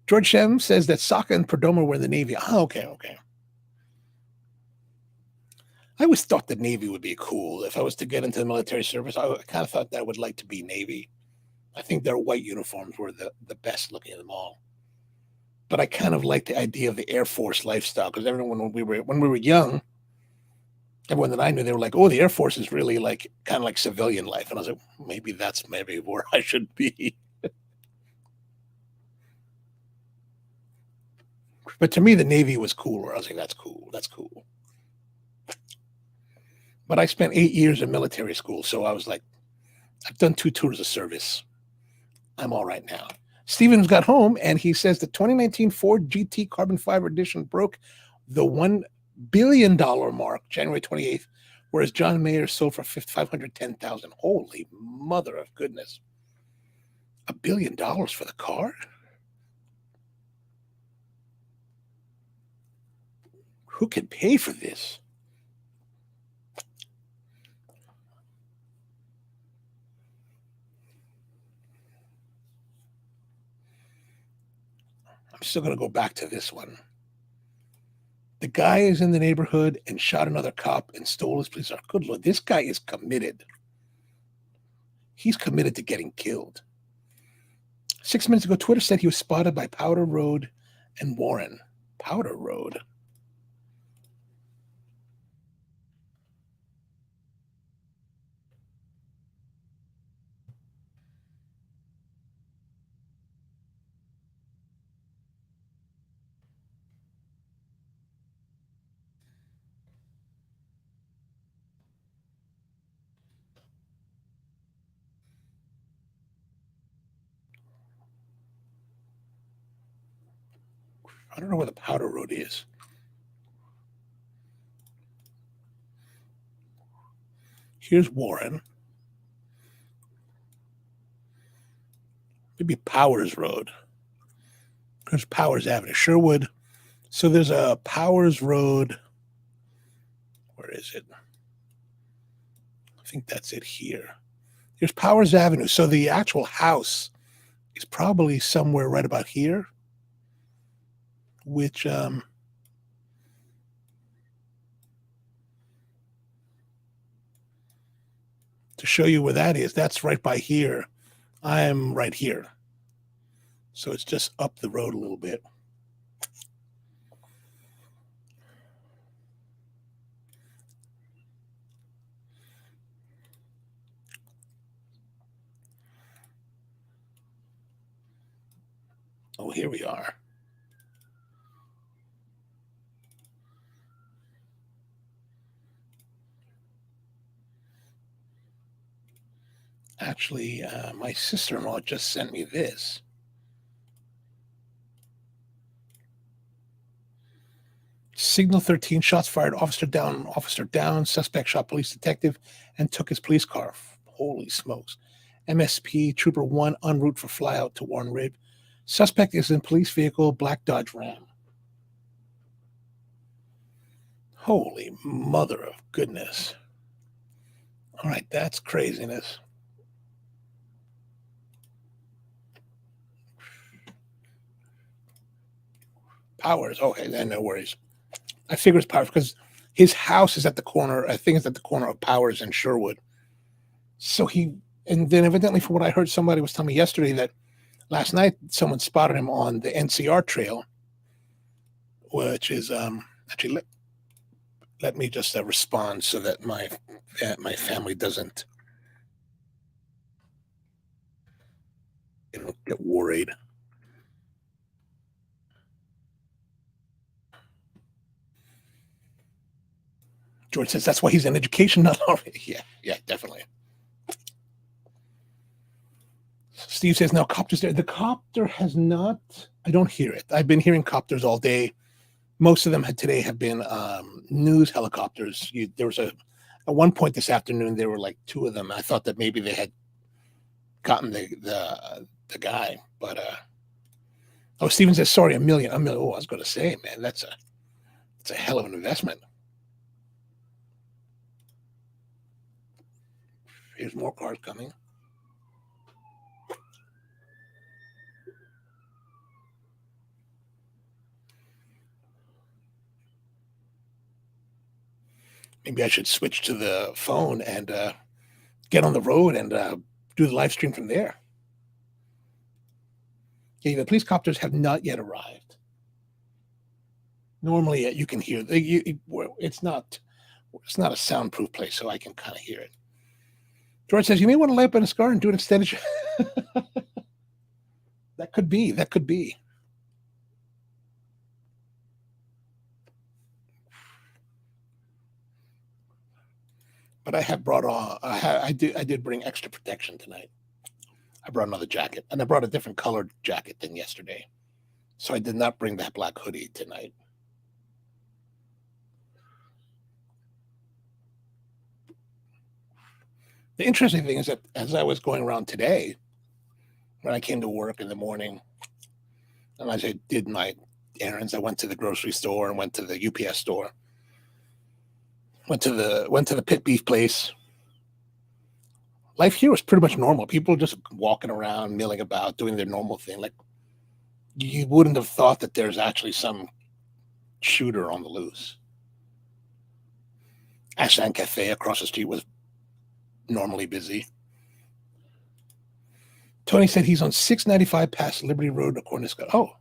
George Shem says that Saka and Perdomo were in the Navy. Oh, okay. I always thought the Navy would be cool. If I was to get into the military service, I kind of thought that I would like to be Navy. I think their white uniforms were the best looking of them all. But I kind of like the idea of the Air Force lifestyle because everyone when we were young, everyone that I knew, they were like, "Oh, the Air Force is really like kind of like civilian life," and I was like, "Maybe that's where I should be." But to me, the Navy was cooler. I was like, "That's cool. That's cool." But I spent 8 years in military school, so I was like, I've done 2 tours of service. I'm all right now. Stevens got home and he says the 2019 Ford GT Carbon Fiber Edition broke the $1 billion mark January 28th, whereas John Mayer sold for $510,000. Holy mother of goodness. $1 billion for the car? Who can pay for this? I'm still going to go back to this one. The guy is in the neighborhood and shot another cop and stole his police car. Good Lord, this guy is committed. He's committed to getting killed. 6 minutes ago, Twitter said he was spotted by Powder Road and Warren. Powder Road. I don't know where the Powder Road is. Here's Warren. Maybe Powers Road. There's Powers Avenue, Sherwood. So there's a Powers Road. Where is it? I think that's it here. Here's Powers Avenue. So the actual house is probably somewhere right about here, which to show you where that is, that's right by here. I'm right here. So it's just up the road a little bit. Oh, here we are. Actually, my sister-in-law just sent me this. Signal 13, shots fired, officer down, suspect shot police detective and took his police car. Holy smokes. MSP Trooper 1 en route for flyout to Warren Rape. Suspect is in police vehicle, black Dodge Ram. Holy mother of goodness. All right, that's craziness. Powers. Okay, then no worries. I figure it's Powers because his house is at the corner. I think it's at the corner of Powers and Sherwood. So and then evidently from what I heard, somebody was telling me yesterday that last night someone spotted him on the NCR trail, which is actually let me just respond so that my family doesn't get worried. George says that's why he's in education, not already. Yeah, definitely. Steve says now copters there. The copter has not. I don't hear it. I've been hearing copters all day. Most of them today have been news helicopters. There was at one point this afternoon there were like 2 of them. I thought that maybe they had gotten the guy, but Steven says sorry, a million. Oh, I was going to say, man, that's a hell of an investment. Here's more cars coming. Maybe I should switch to the phone and get on the road and do the live stream from there. Okay, the police copters have not yet arrived. Normally, you can hear. It's not a soundproof place, so I can kind of hear it. George says you may want to light up in a cigar and do an extended. That could be. But I have brought on. I did bring extra protection tonight. I brought another jacket, and I brought a different colored jacket than yesterday. So I did not bring that black hoodie tonight. The interesting thing is that as I was going around today, when I came to work in the morning, and as I did my errands, I went to the grocery store and went to the UPS store, went to the pit beef place. Life here was pretty much normal. People just walking around, milling about, doing their normal thing. Like you wouldn't have thought that there's actually some shooter on the loose. Ashland Cafe across the street was normally busy. Tony said he's on 695 past Liberty Road, according to Scott. Oh.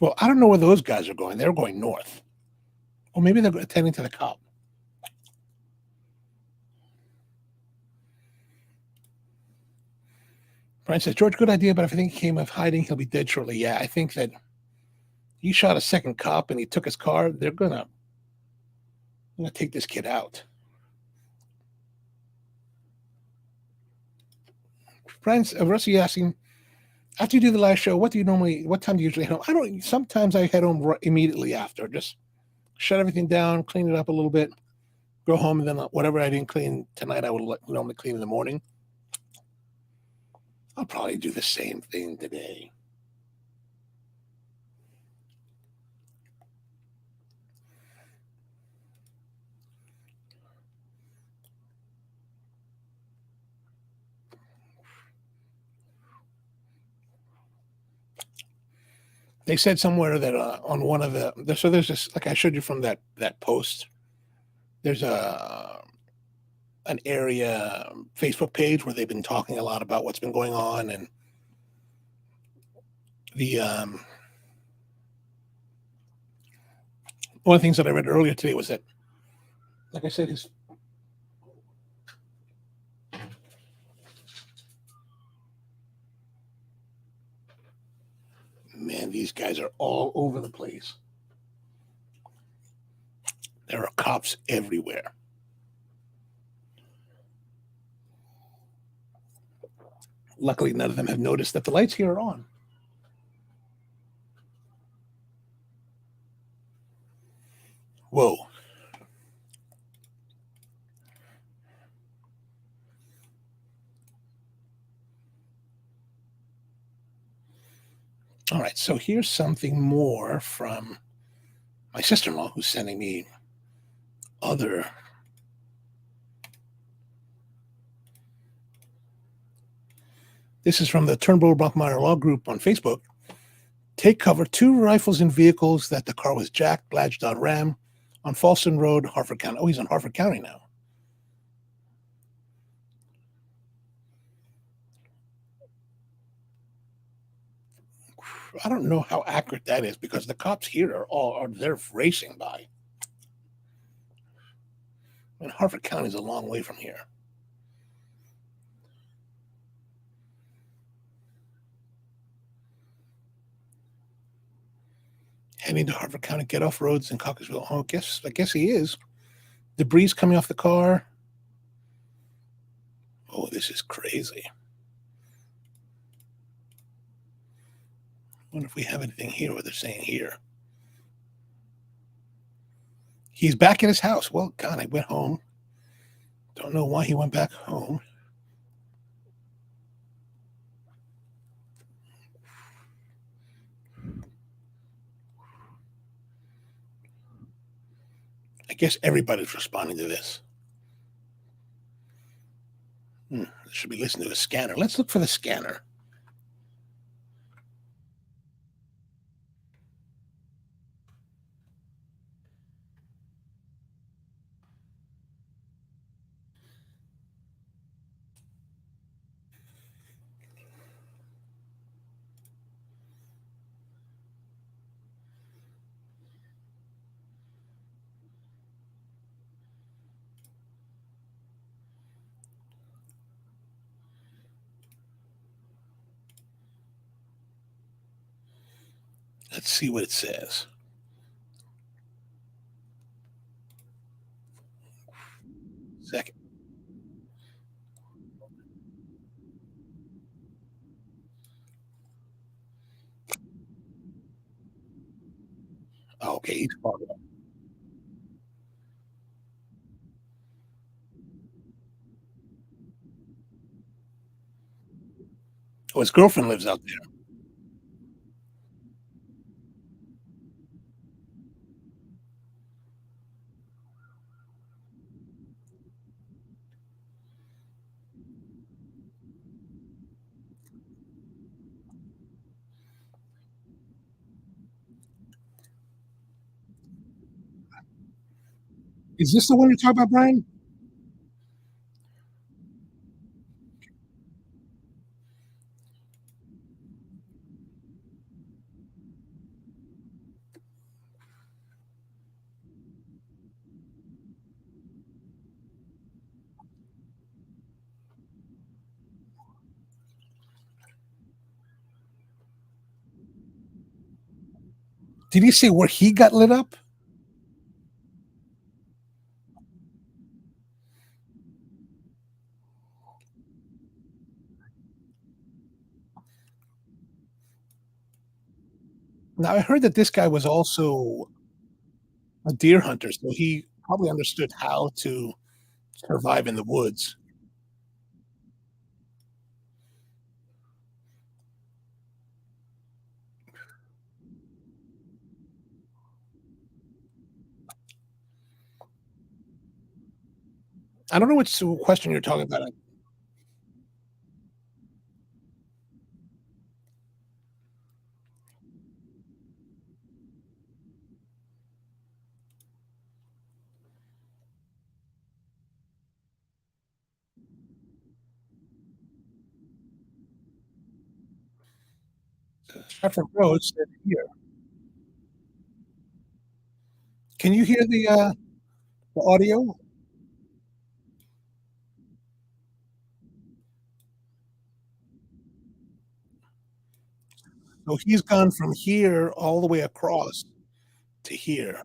Well, I don't know where those guys are going. They're going north. Or maybe they're attending to the cop. Brian says, George, good idea, but if I think he came of hiding, he'll be dead shortly. Yeah, I think that he shot a second cop and he took his car. They're gonna take this kid out. Brian's Rusty asking, after you do the live show, what time do you usually head home? Sometimes I head home immediately after. Just shut everything down, clean it up a little bit, go home, and then whatever I didn't clean tonight, I would normally clean in the morning. I'll probably do the same thing today. They said somewhere that on one of there's this, like I showed you from that post, there's an area Facebook page where they've been talking a lot about what's been going on, and the one of the things that I read earlier today was that, like I said, man, these guys are all over the place. There are cops everywhere. Luckily, none of them have noticed that the lights here are on. All right, so here's something more from my sister-in-law who's sending me other. This is from the Turnbull Brockmeyer Law Group on Facebook. Take cover, 2 rifles in vehicles that the car was jacked, Bladged Ram on Falston Road, Harford County. Oh, he's in Harford County now. I don't know how accurate that is because the cops here they're racing by. And Harford County is a long way from here. Heading to Harford County, get off roads in Cockeysville. Oh, I guess he is. Debris coming off the car. Oh, this is crazy. I wonder if we have anything here, what they're saying here. He's back at his house. Well, God, I went home. Don't know why he went back home. I guess everybody's responding to this. Should be listening to a scanner. Let's look for the scanner. Let's see what it says. Second. Oh, okay, he's far away. Oh, his girlfriend lives out there. Is this the one you're talking about, Brian? Did he say where he got lit up? Now, I heard that this guy was also a deer hunter, so he probably understood how to survive in the woods. I don't know which question you're talking about. Stratford Road said here. Can you hear the audio? So he's gone from here all the way across to here.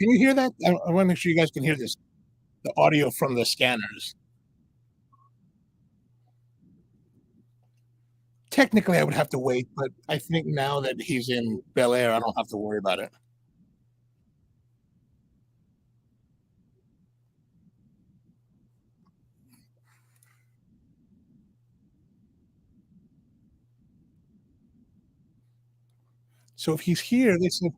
Can you hear that? I want to make sure you guys can hear this. The audio from the scanners. Technically, I would have to wait, but I think now that he's in Bel Air, I don't have to worry about it. So if he's here, they said,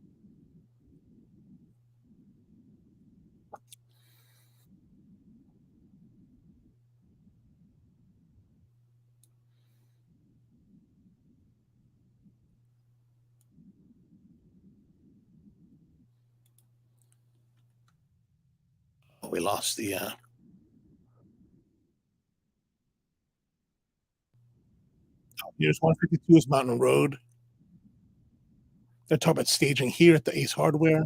oh, we lost the. Here's 152 is Mountain Road. They're talking about staging here at the Ace Hardware.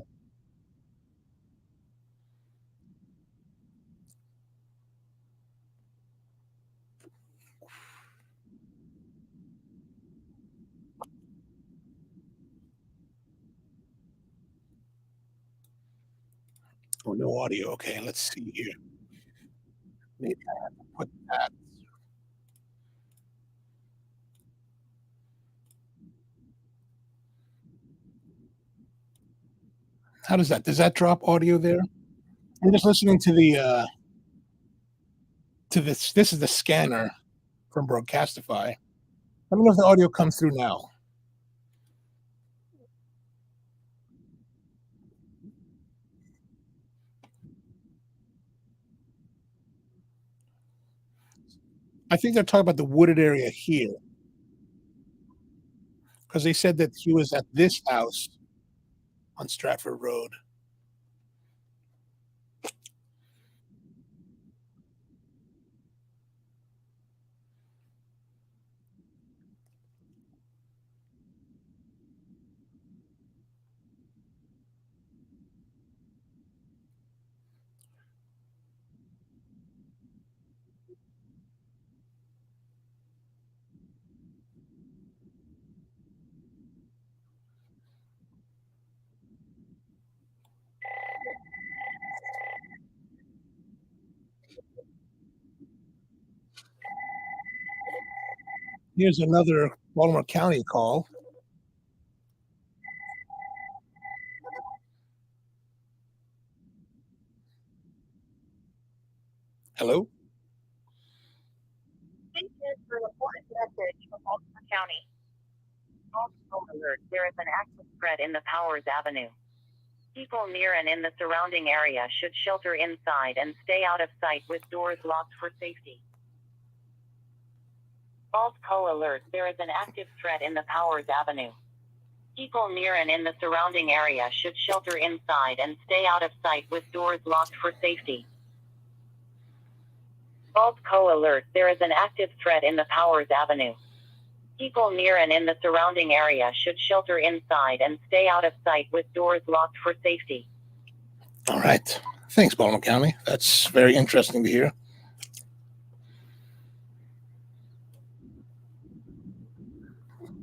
Oh, no audio. Okay, let's see here. Maybe I have to put that. How does that? Does that drop audio there? I'm just listening to the to this. This is the scanner from Broadcastify. Let me know if the audio comes through now. I think they're talking about the wooded area here because they said that he was at this house on Stratford Road. Here's another Baltimore County call. Hello? Thank you for the important message from Baltimore County. Also alert, there is an active threat in the Powers Avenue. People near and in the surrounding area should shelter inside and stay out of sight with doors locked for safety. Also alert, there is an active threat in the Powers Avenue. People near and in the surrounding area should shelter inside and stay out of sight with doors locked for safety. Also alert, there is an active threat in the Powers Avenue. People near and in the surrounding area should shelter inside and stay out of sight with doors locked for safety. All right. Thanks, Baltimore County. That's very interesting to hear.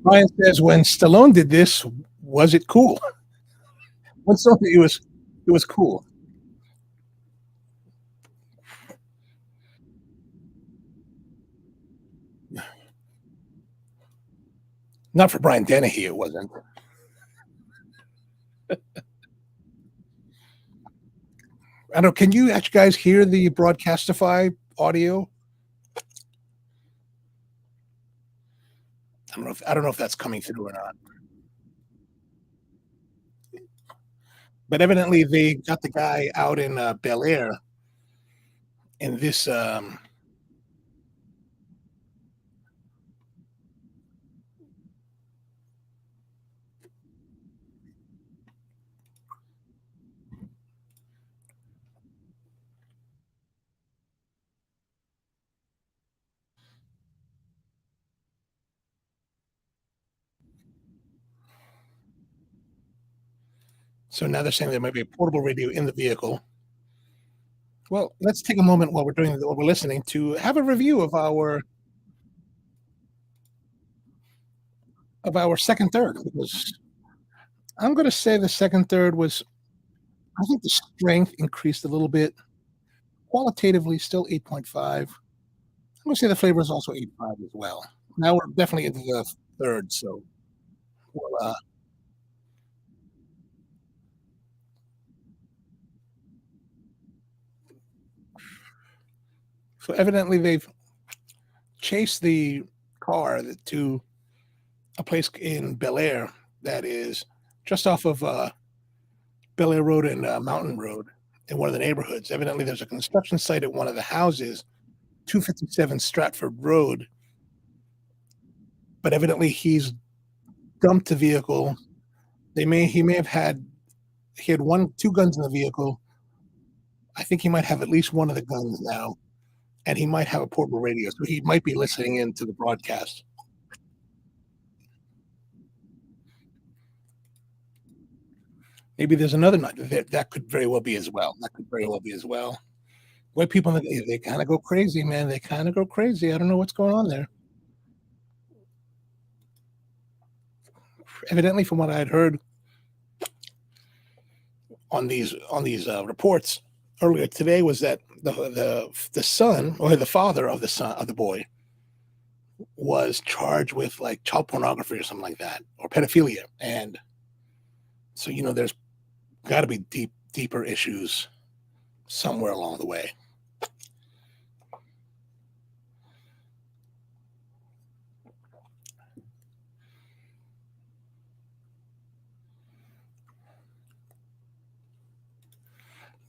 Brian says, when Stallone did this, was it cool? When Stallone, it was cool. Not for Brian Dennehy, it wasn't. I don't know. Can you actually guys hear the Broadcastify audio? I don't know if that's coming through or not. But evidently, they got the guy out in Bel Air, and this. So now they're saying there might be a portable radio in the vehicle. Well, let's take a moment while we're listening to have a review of our second third, because I'm going to say the second third was I think the strength increased a little bit. Qualitatively, still 8.5. I'm gonna say the flavor is also 8.5 as well. Now we're definitely into the third, so we'll, so evidently they've chased the car to a place in Bel Air that is just off of Bel Air Road and Mountain Road in one of the neighborhoods. Evidently, there's a construction site at one of the houses, 257 Stratford Road, but evidently he's dumped the vehicle. He may have had he had 2 guns in the vehicle. I think he might have at least one of the guns now, and he might have a portable radio, so he might be listening in to the broadcast. Maybe there's another night that could very well be as well. That could very well be as well. White people, they kinda go crazy, man. They kinda go crazy. I don't know what's going on there. Evidently, from what I had heard on these reports earlier today, was that the son or the father of the boy was charged with like child pornography or something like that, or pedophilia, and so there's got to be deeper issues somewhere along the way.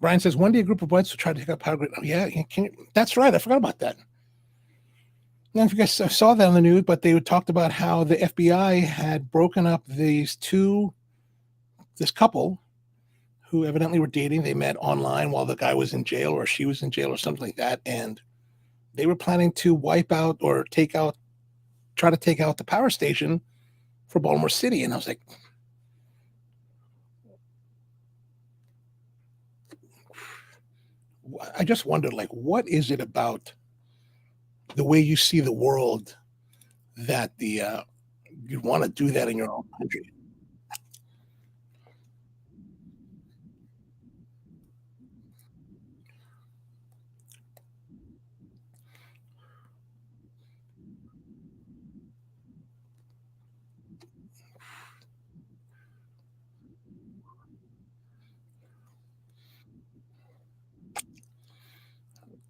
Brian says one day a group of whites will try to take out power grid. Oh yeah, that's right. I forgot about that. Now, if you guys saw that on the news, but they talked about how the FBI had broken up this couple who evidently were dating. They met online while the guy was in jail or she was in jail or something like that, and they were planning to wipe out or try to take out the power station for Baltimore City. And I was like, I just wondered, like, what is it about the way you see the world that you want to do that in your own country?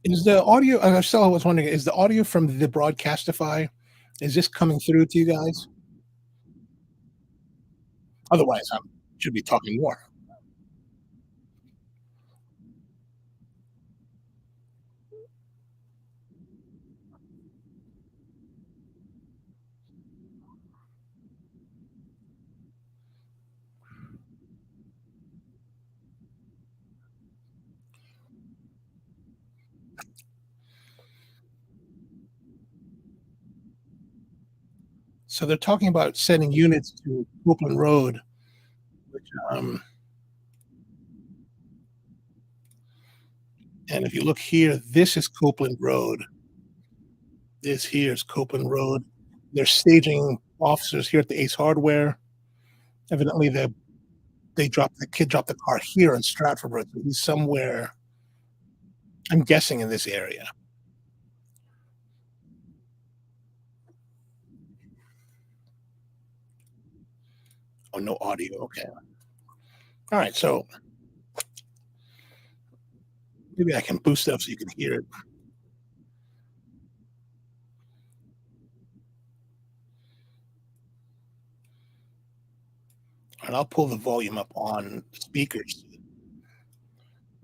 Is the audio? I still was wondering, is the audio from the Broadcastify? Is this coming through to you guys? Otherwise, I should be talking more. So they're talking about sending units to Copeland Road, which, and if you look here, this is Copeland Road. This here is Copeland Road. They're staging officers here at the Ace Hardware. Evidently, the kid dropped the car here in Stratford Road. So he's somewhere, I'm guessing, in this area. Oh, no audio. Okay. All right. So maybe I can boost it up so you can hear it. And I'll pull the volume up on speakers.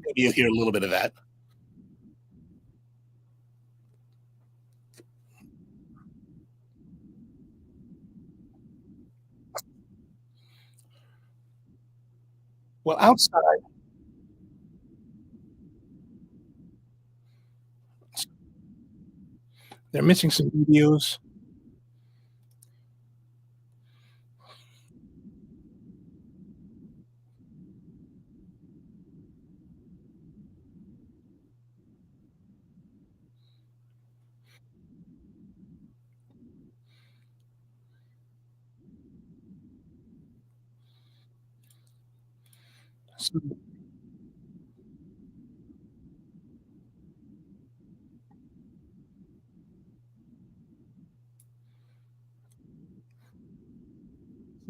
Maybe you'll hear a little bit of that. Well, outside, they're missing some videos. So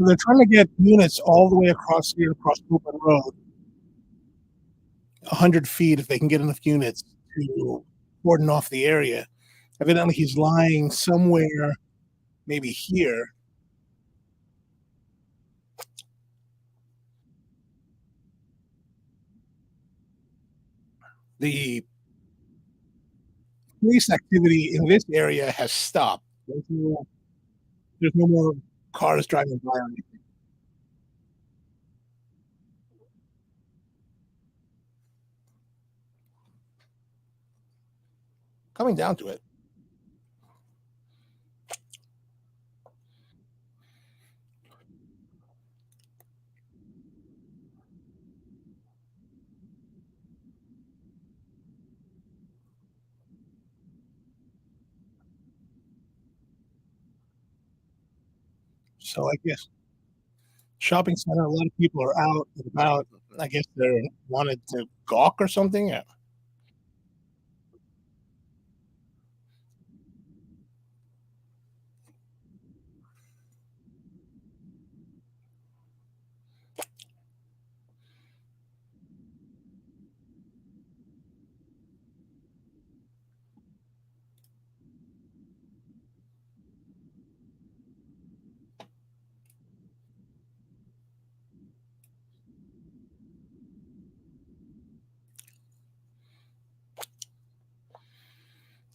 So they're trying to get units all the way across here, across Open Road, 100 feet if they can get enough units to cordon off the area. Evidently, he's lying somewhere, maybe here. The police activity in this area has stopped. There's no more cars driving by or anything. Coming down to it. So I guess shopping center, a lot of people are out and about. I guess they wanted to gawk or something. Yeah.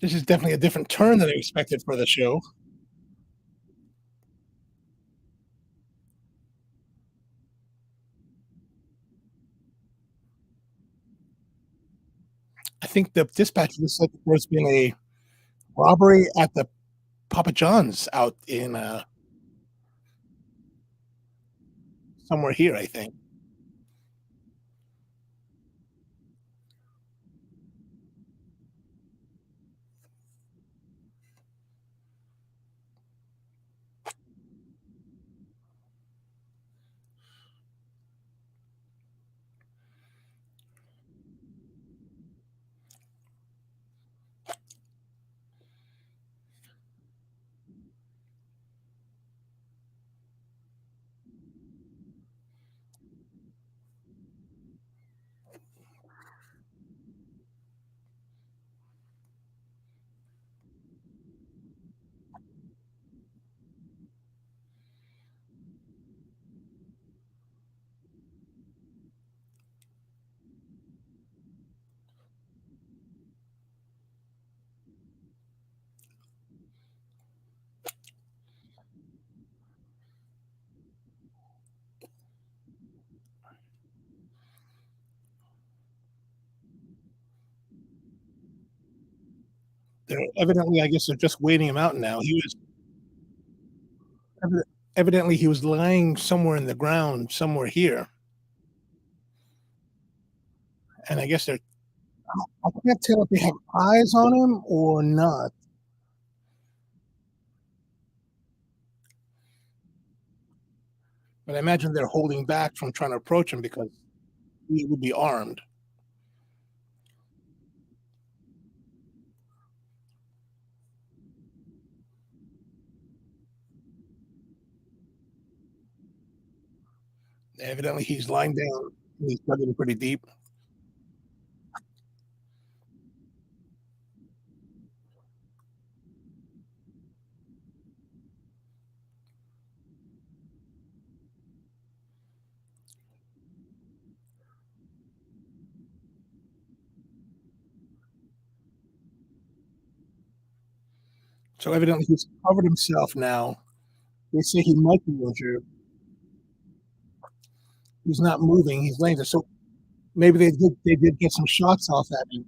This is definitely a different turn than I expected for the show. I think the dispatch just said that there's been a robbery at the Papa John's out in somewhere here, I think. They're evidently, I guess they're just waiting him out now. He was evidently he was lying somewhere in the ground, somewhere here, and I guess they're. I can't tell if they have eyes on him or not, but I imagine they're holding back from trying to approach him because he would be armed. Evidently, he's lying down. He's dug in pretty deep. So evidently, he's covered himself now. They say he might be injured. He's not moving. He's laying there. So maybe they did get some shots off at him.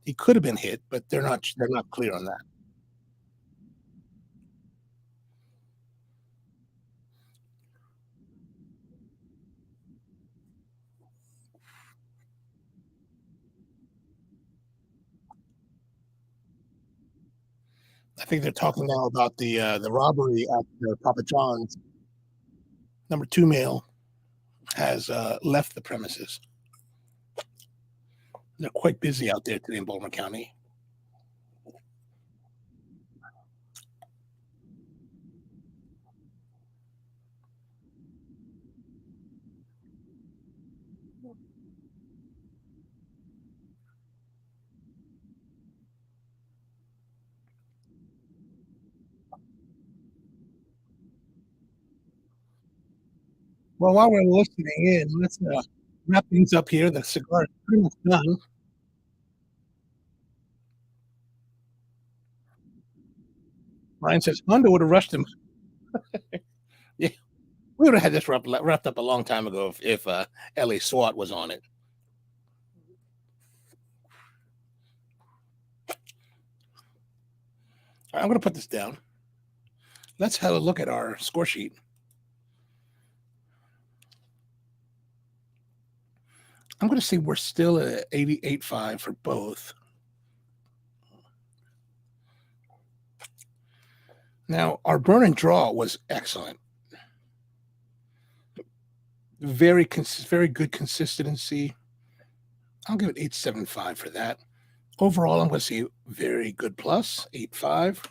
He could have been hit, but they're not clear on that. I think they're talking now about the robbery at Papa John's. Number two male has left the premises. They're quite busy out there today in Baltimore County. Well, while we're listening in, let's wrap things up here. The cigar is pretty much done. Ryan says Honda would have rushed him. Yeah, we would have had this wrapped up a long time ago if LA SWAT was on it. All right, I'm going to put this down. Let's have a look at our score sheet. I'm going to say we're still at 88.5 for both. Now, our burn and draw was excellent. Very good consistency. I'll give it 8.75 for that. Overall, I'm going to say very good plus, 8.5.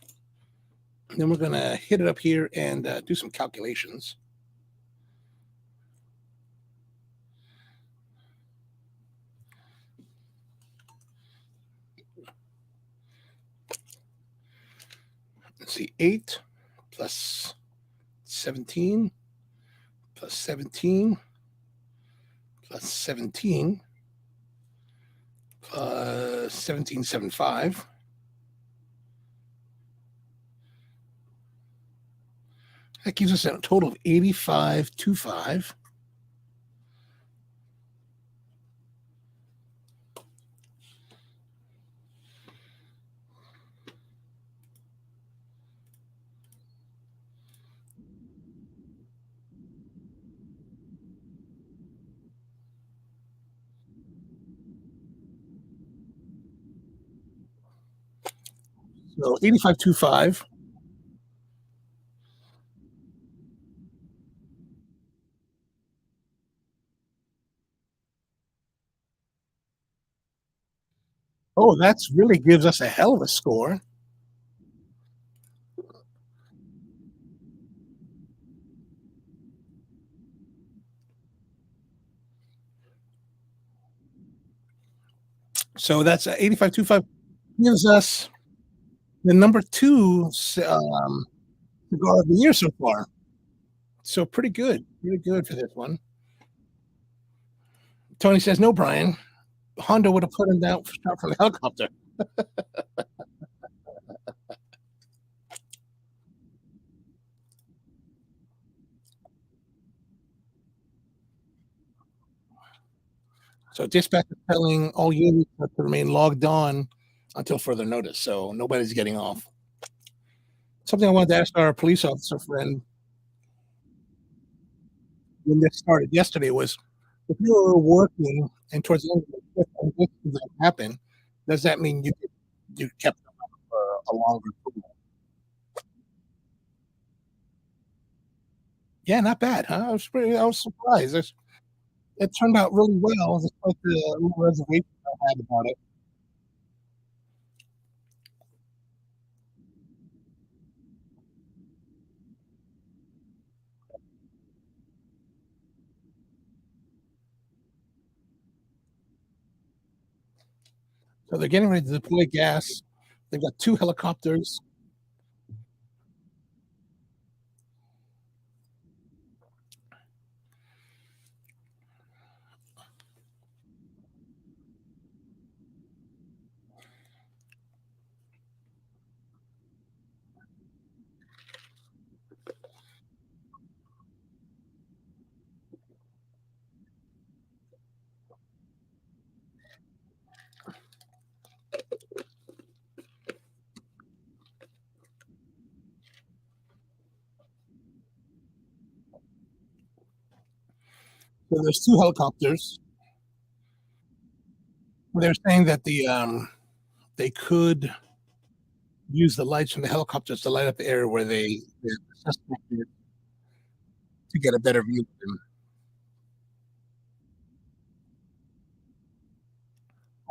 Then we're going to hit it up here and do some calculations. Let's see, 8 plus 17 plus 17 plus 17 plus 17.75. That gives us a total of 85.25. So 85.25. Oh, that's really gives us a hell of a score. So that's 85.25 gives us the number 2 cigar of the year so far. So pretty good for this one. Tony says no, Brian. Honda would have put him down shot from the helicopter. So dispatch is telling all units to remain logged on until further notice. So nobody's getting off. Something I wanted to ask our police officer friend when this started yesterday was if you were working and towards the end of the shift and this event happened, does that mean you kept them on for a longer period? Yeah, not bad, huh? I was surprised. It turned out really well despite the little reservation I had about it. So they're getting ready to deploy gas. They've got 2 helicopters. So there's 2 helicopters. They're saying that they could use the lights from the helicopters to light up the area where the suspect is to get a better view of them.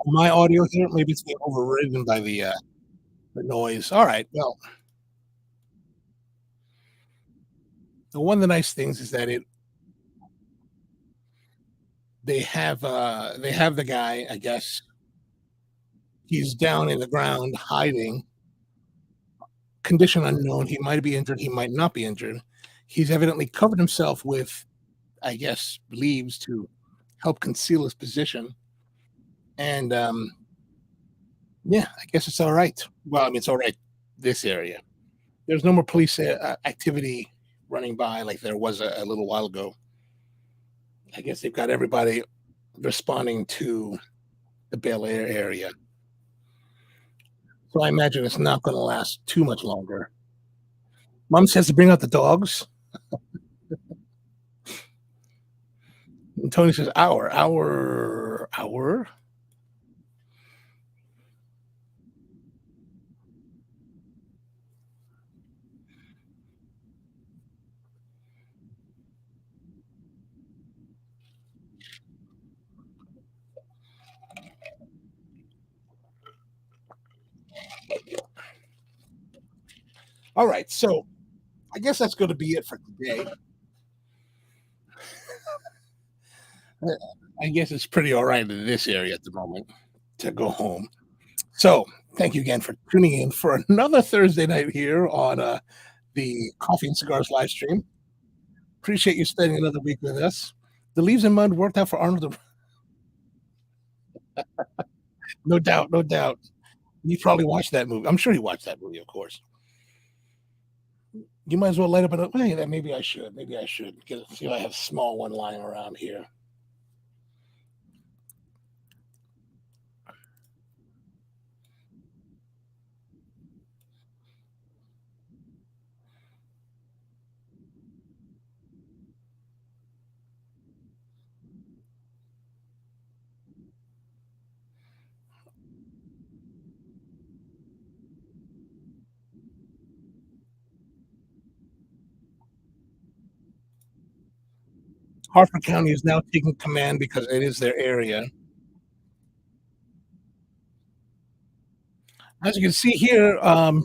My audio here, maybe it's being overridden by the noise. All right. Well, one of the nice things is that They have the guy, I guess he's down in the ground hiding, condition unknown. He might be injured, he might not be injured. He's evidently covered himself with, I guess, leaves to help conceal his position. And yeah, I guess it's all right. Well, I mean, it's all right this area. There's no more police activity running by like there was a little while ago. I guess they've got everybody responding to the Bel Air area. So I imagine it's not going to last too much longer. Mom says to bring out the dogs. And Tony says, hour. All right. So I guess that's going to be it for today. I guess it's pretty all right in this area at the moment to go home. So thank you again for tuning in for another Thursday night here on the Coffee and Cigars live stream. Appreciate you spending another week with us. The Leaves and Mud worked out for Arnold. No doubt, no doubt. You probably watched that movie. I'm sure you watched that movie, of course. You might as well light up another. Hey, that maybe I should. Maybe I should see if I have a small one lying around here. Harford County is now taking command because it is their area. As you can see here on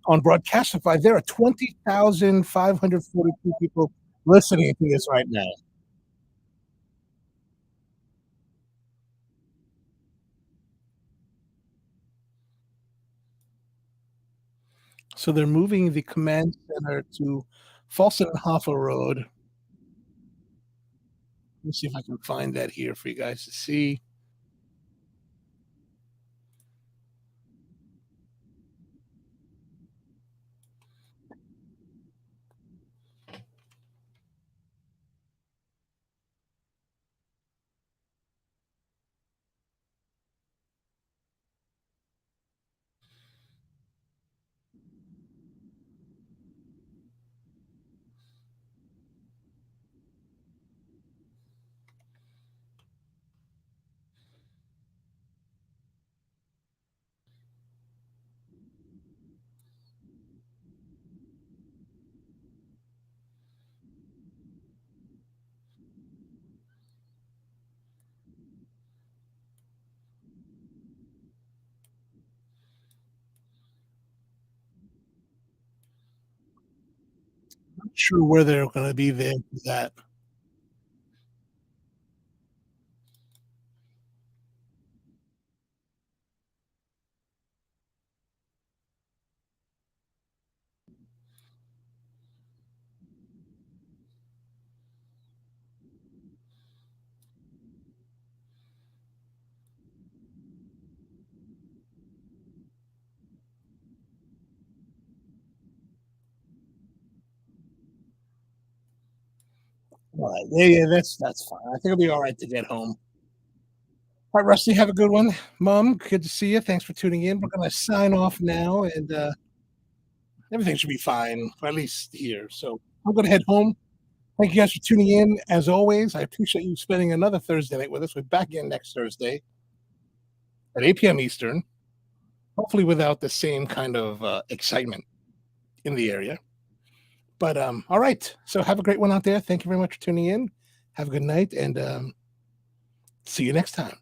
Broadcastify, there are 20,542 people listening to this right now. So they're moving the command center to Folsom and Hoffa Road. Let me see if I can find that here for you guys to see. Not sure where they're going to be there for that. All right. Yeah, that's fine. I think it'll be all right to get home. All right, Rusty, have a good one. Mom, good to see you. Thanks for tuning in. We're going to sign off now, and everything should be fine, or at least here. So I'm going to head home. Thank you guys for tuning in. As always, I appreciate you spending another Thursday night with us. We're back again next Thursday at 8 p.m. Eastern, hopefully without the same kind of excitement in the area. But all right. So have a great one out there. Thank you very much for tuning in. Have a good night, and see you next time.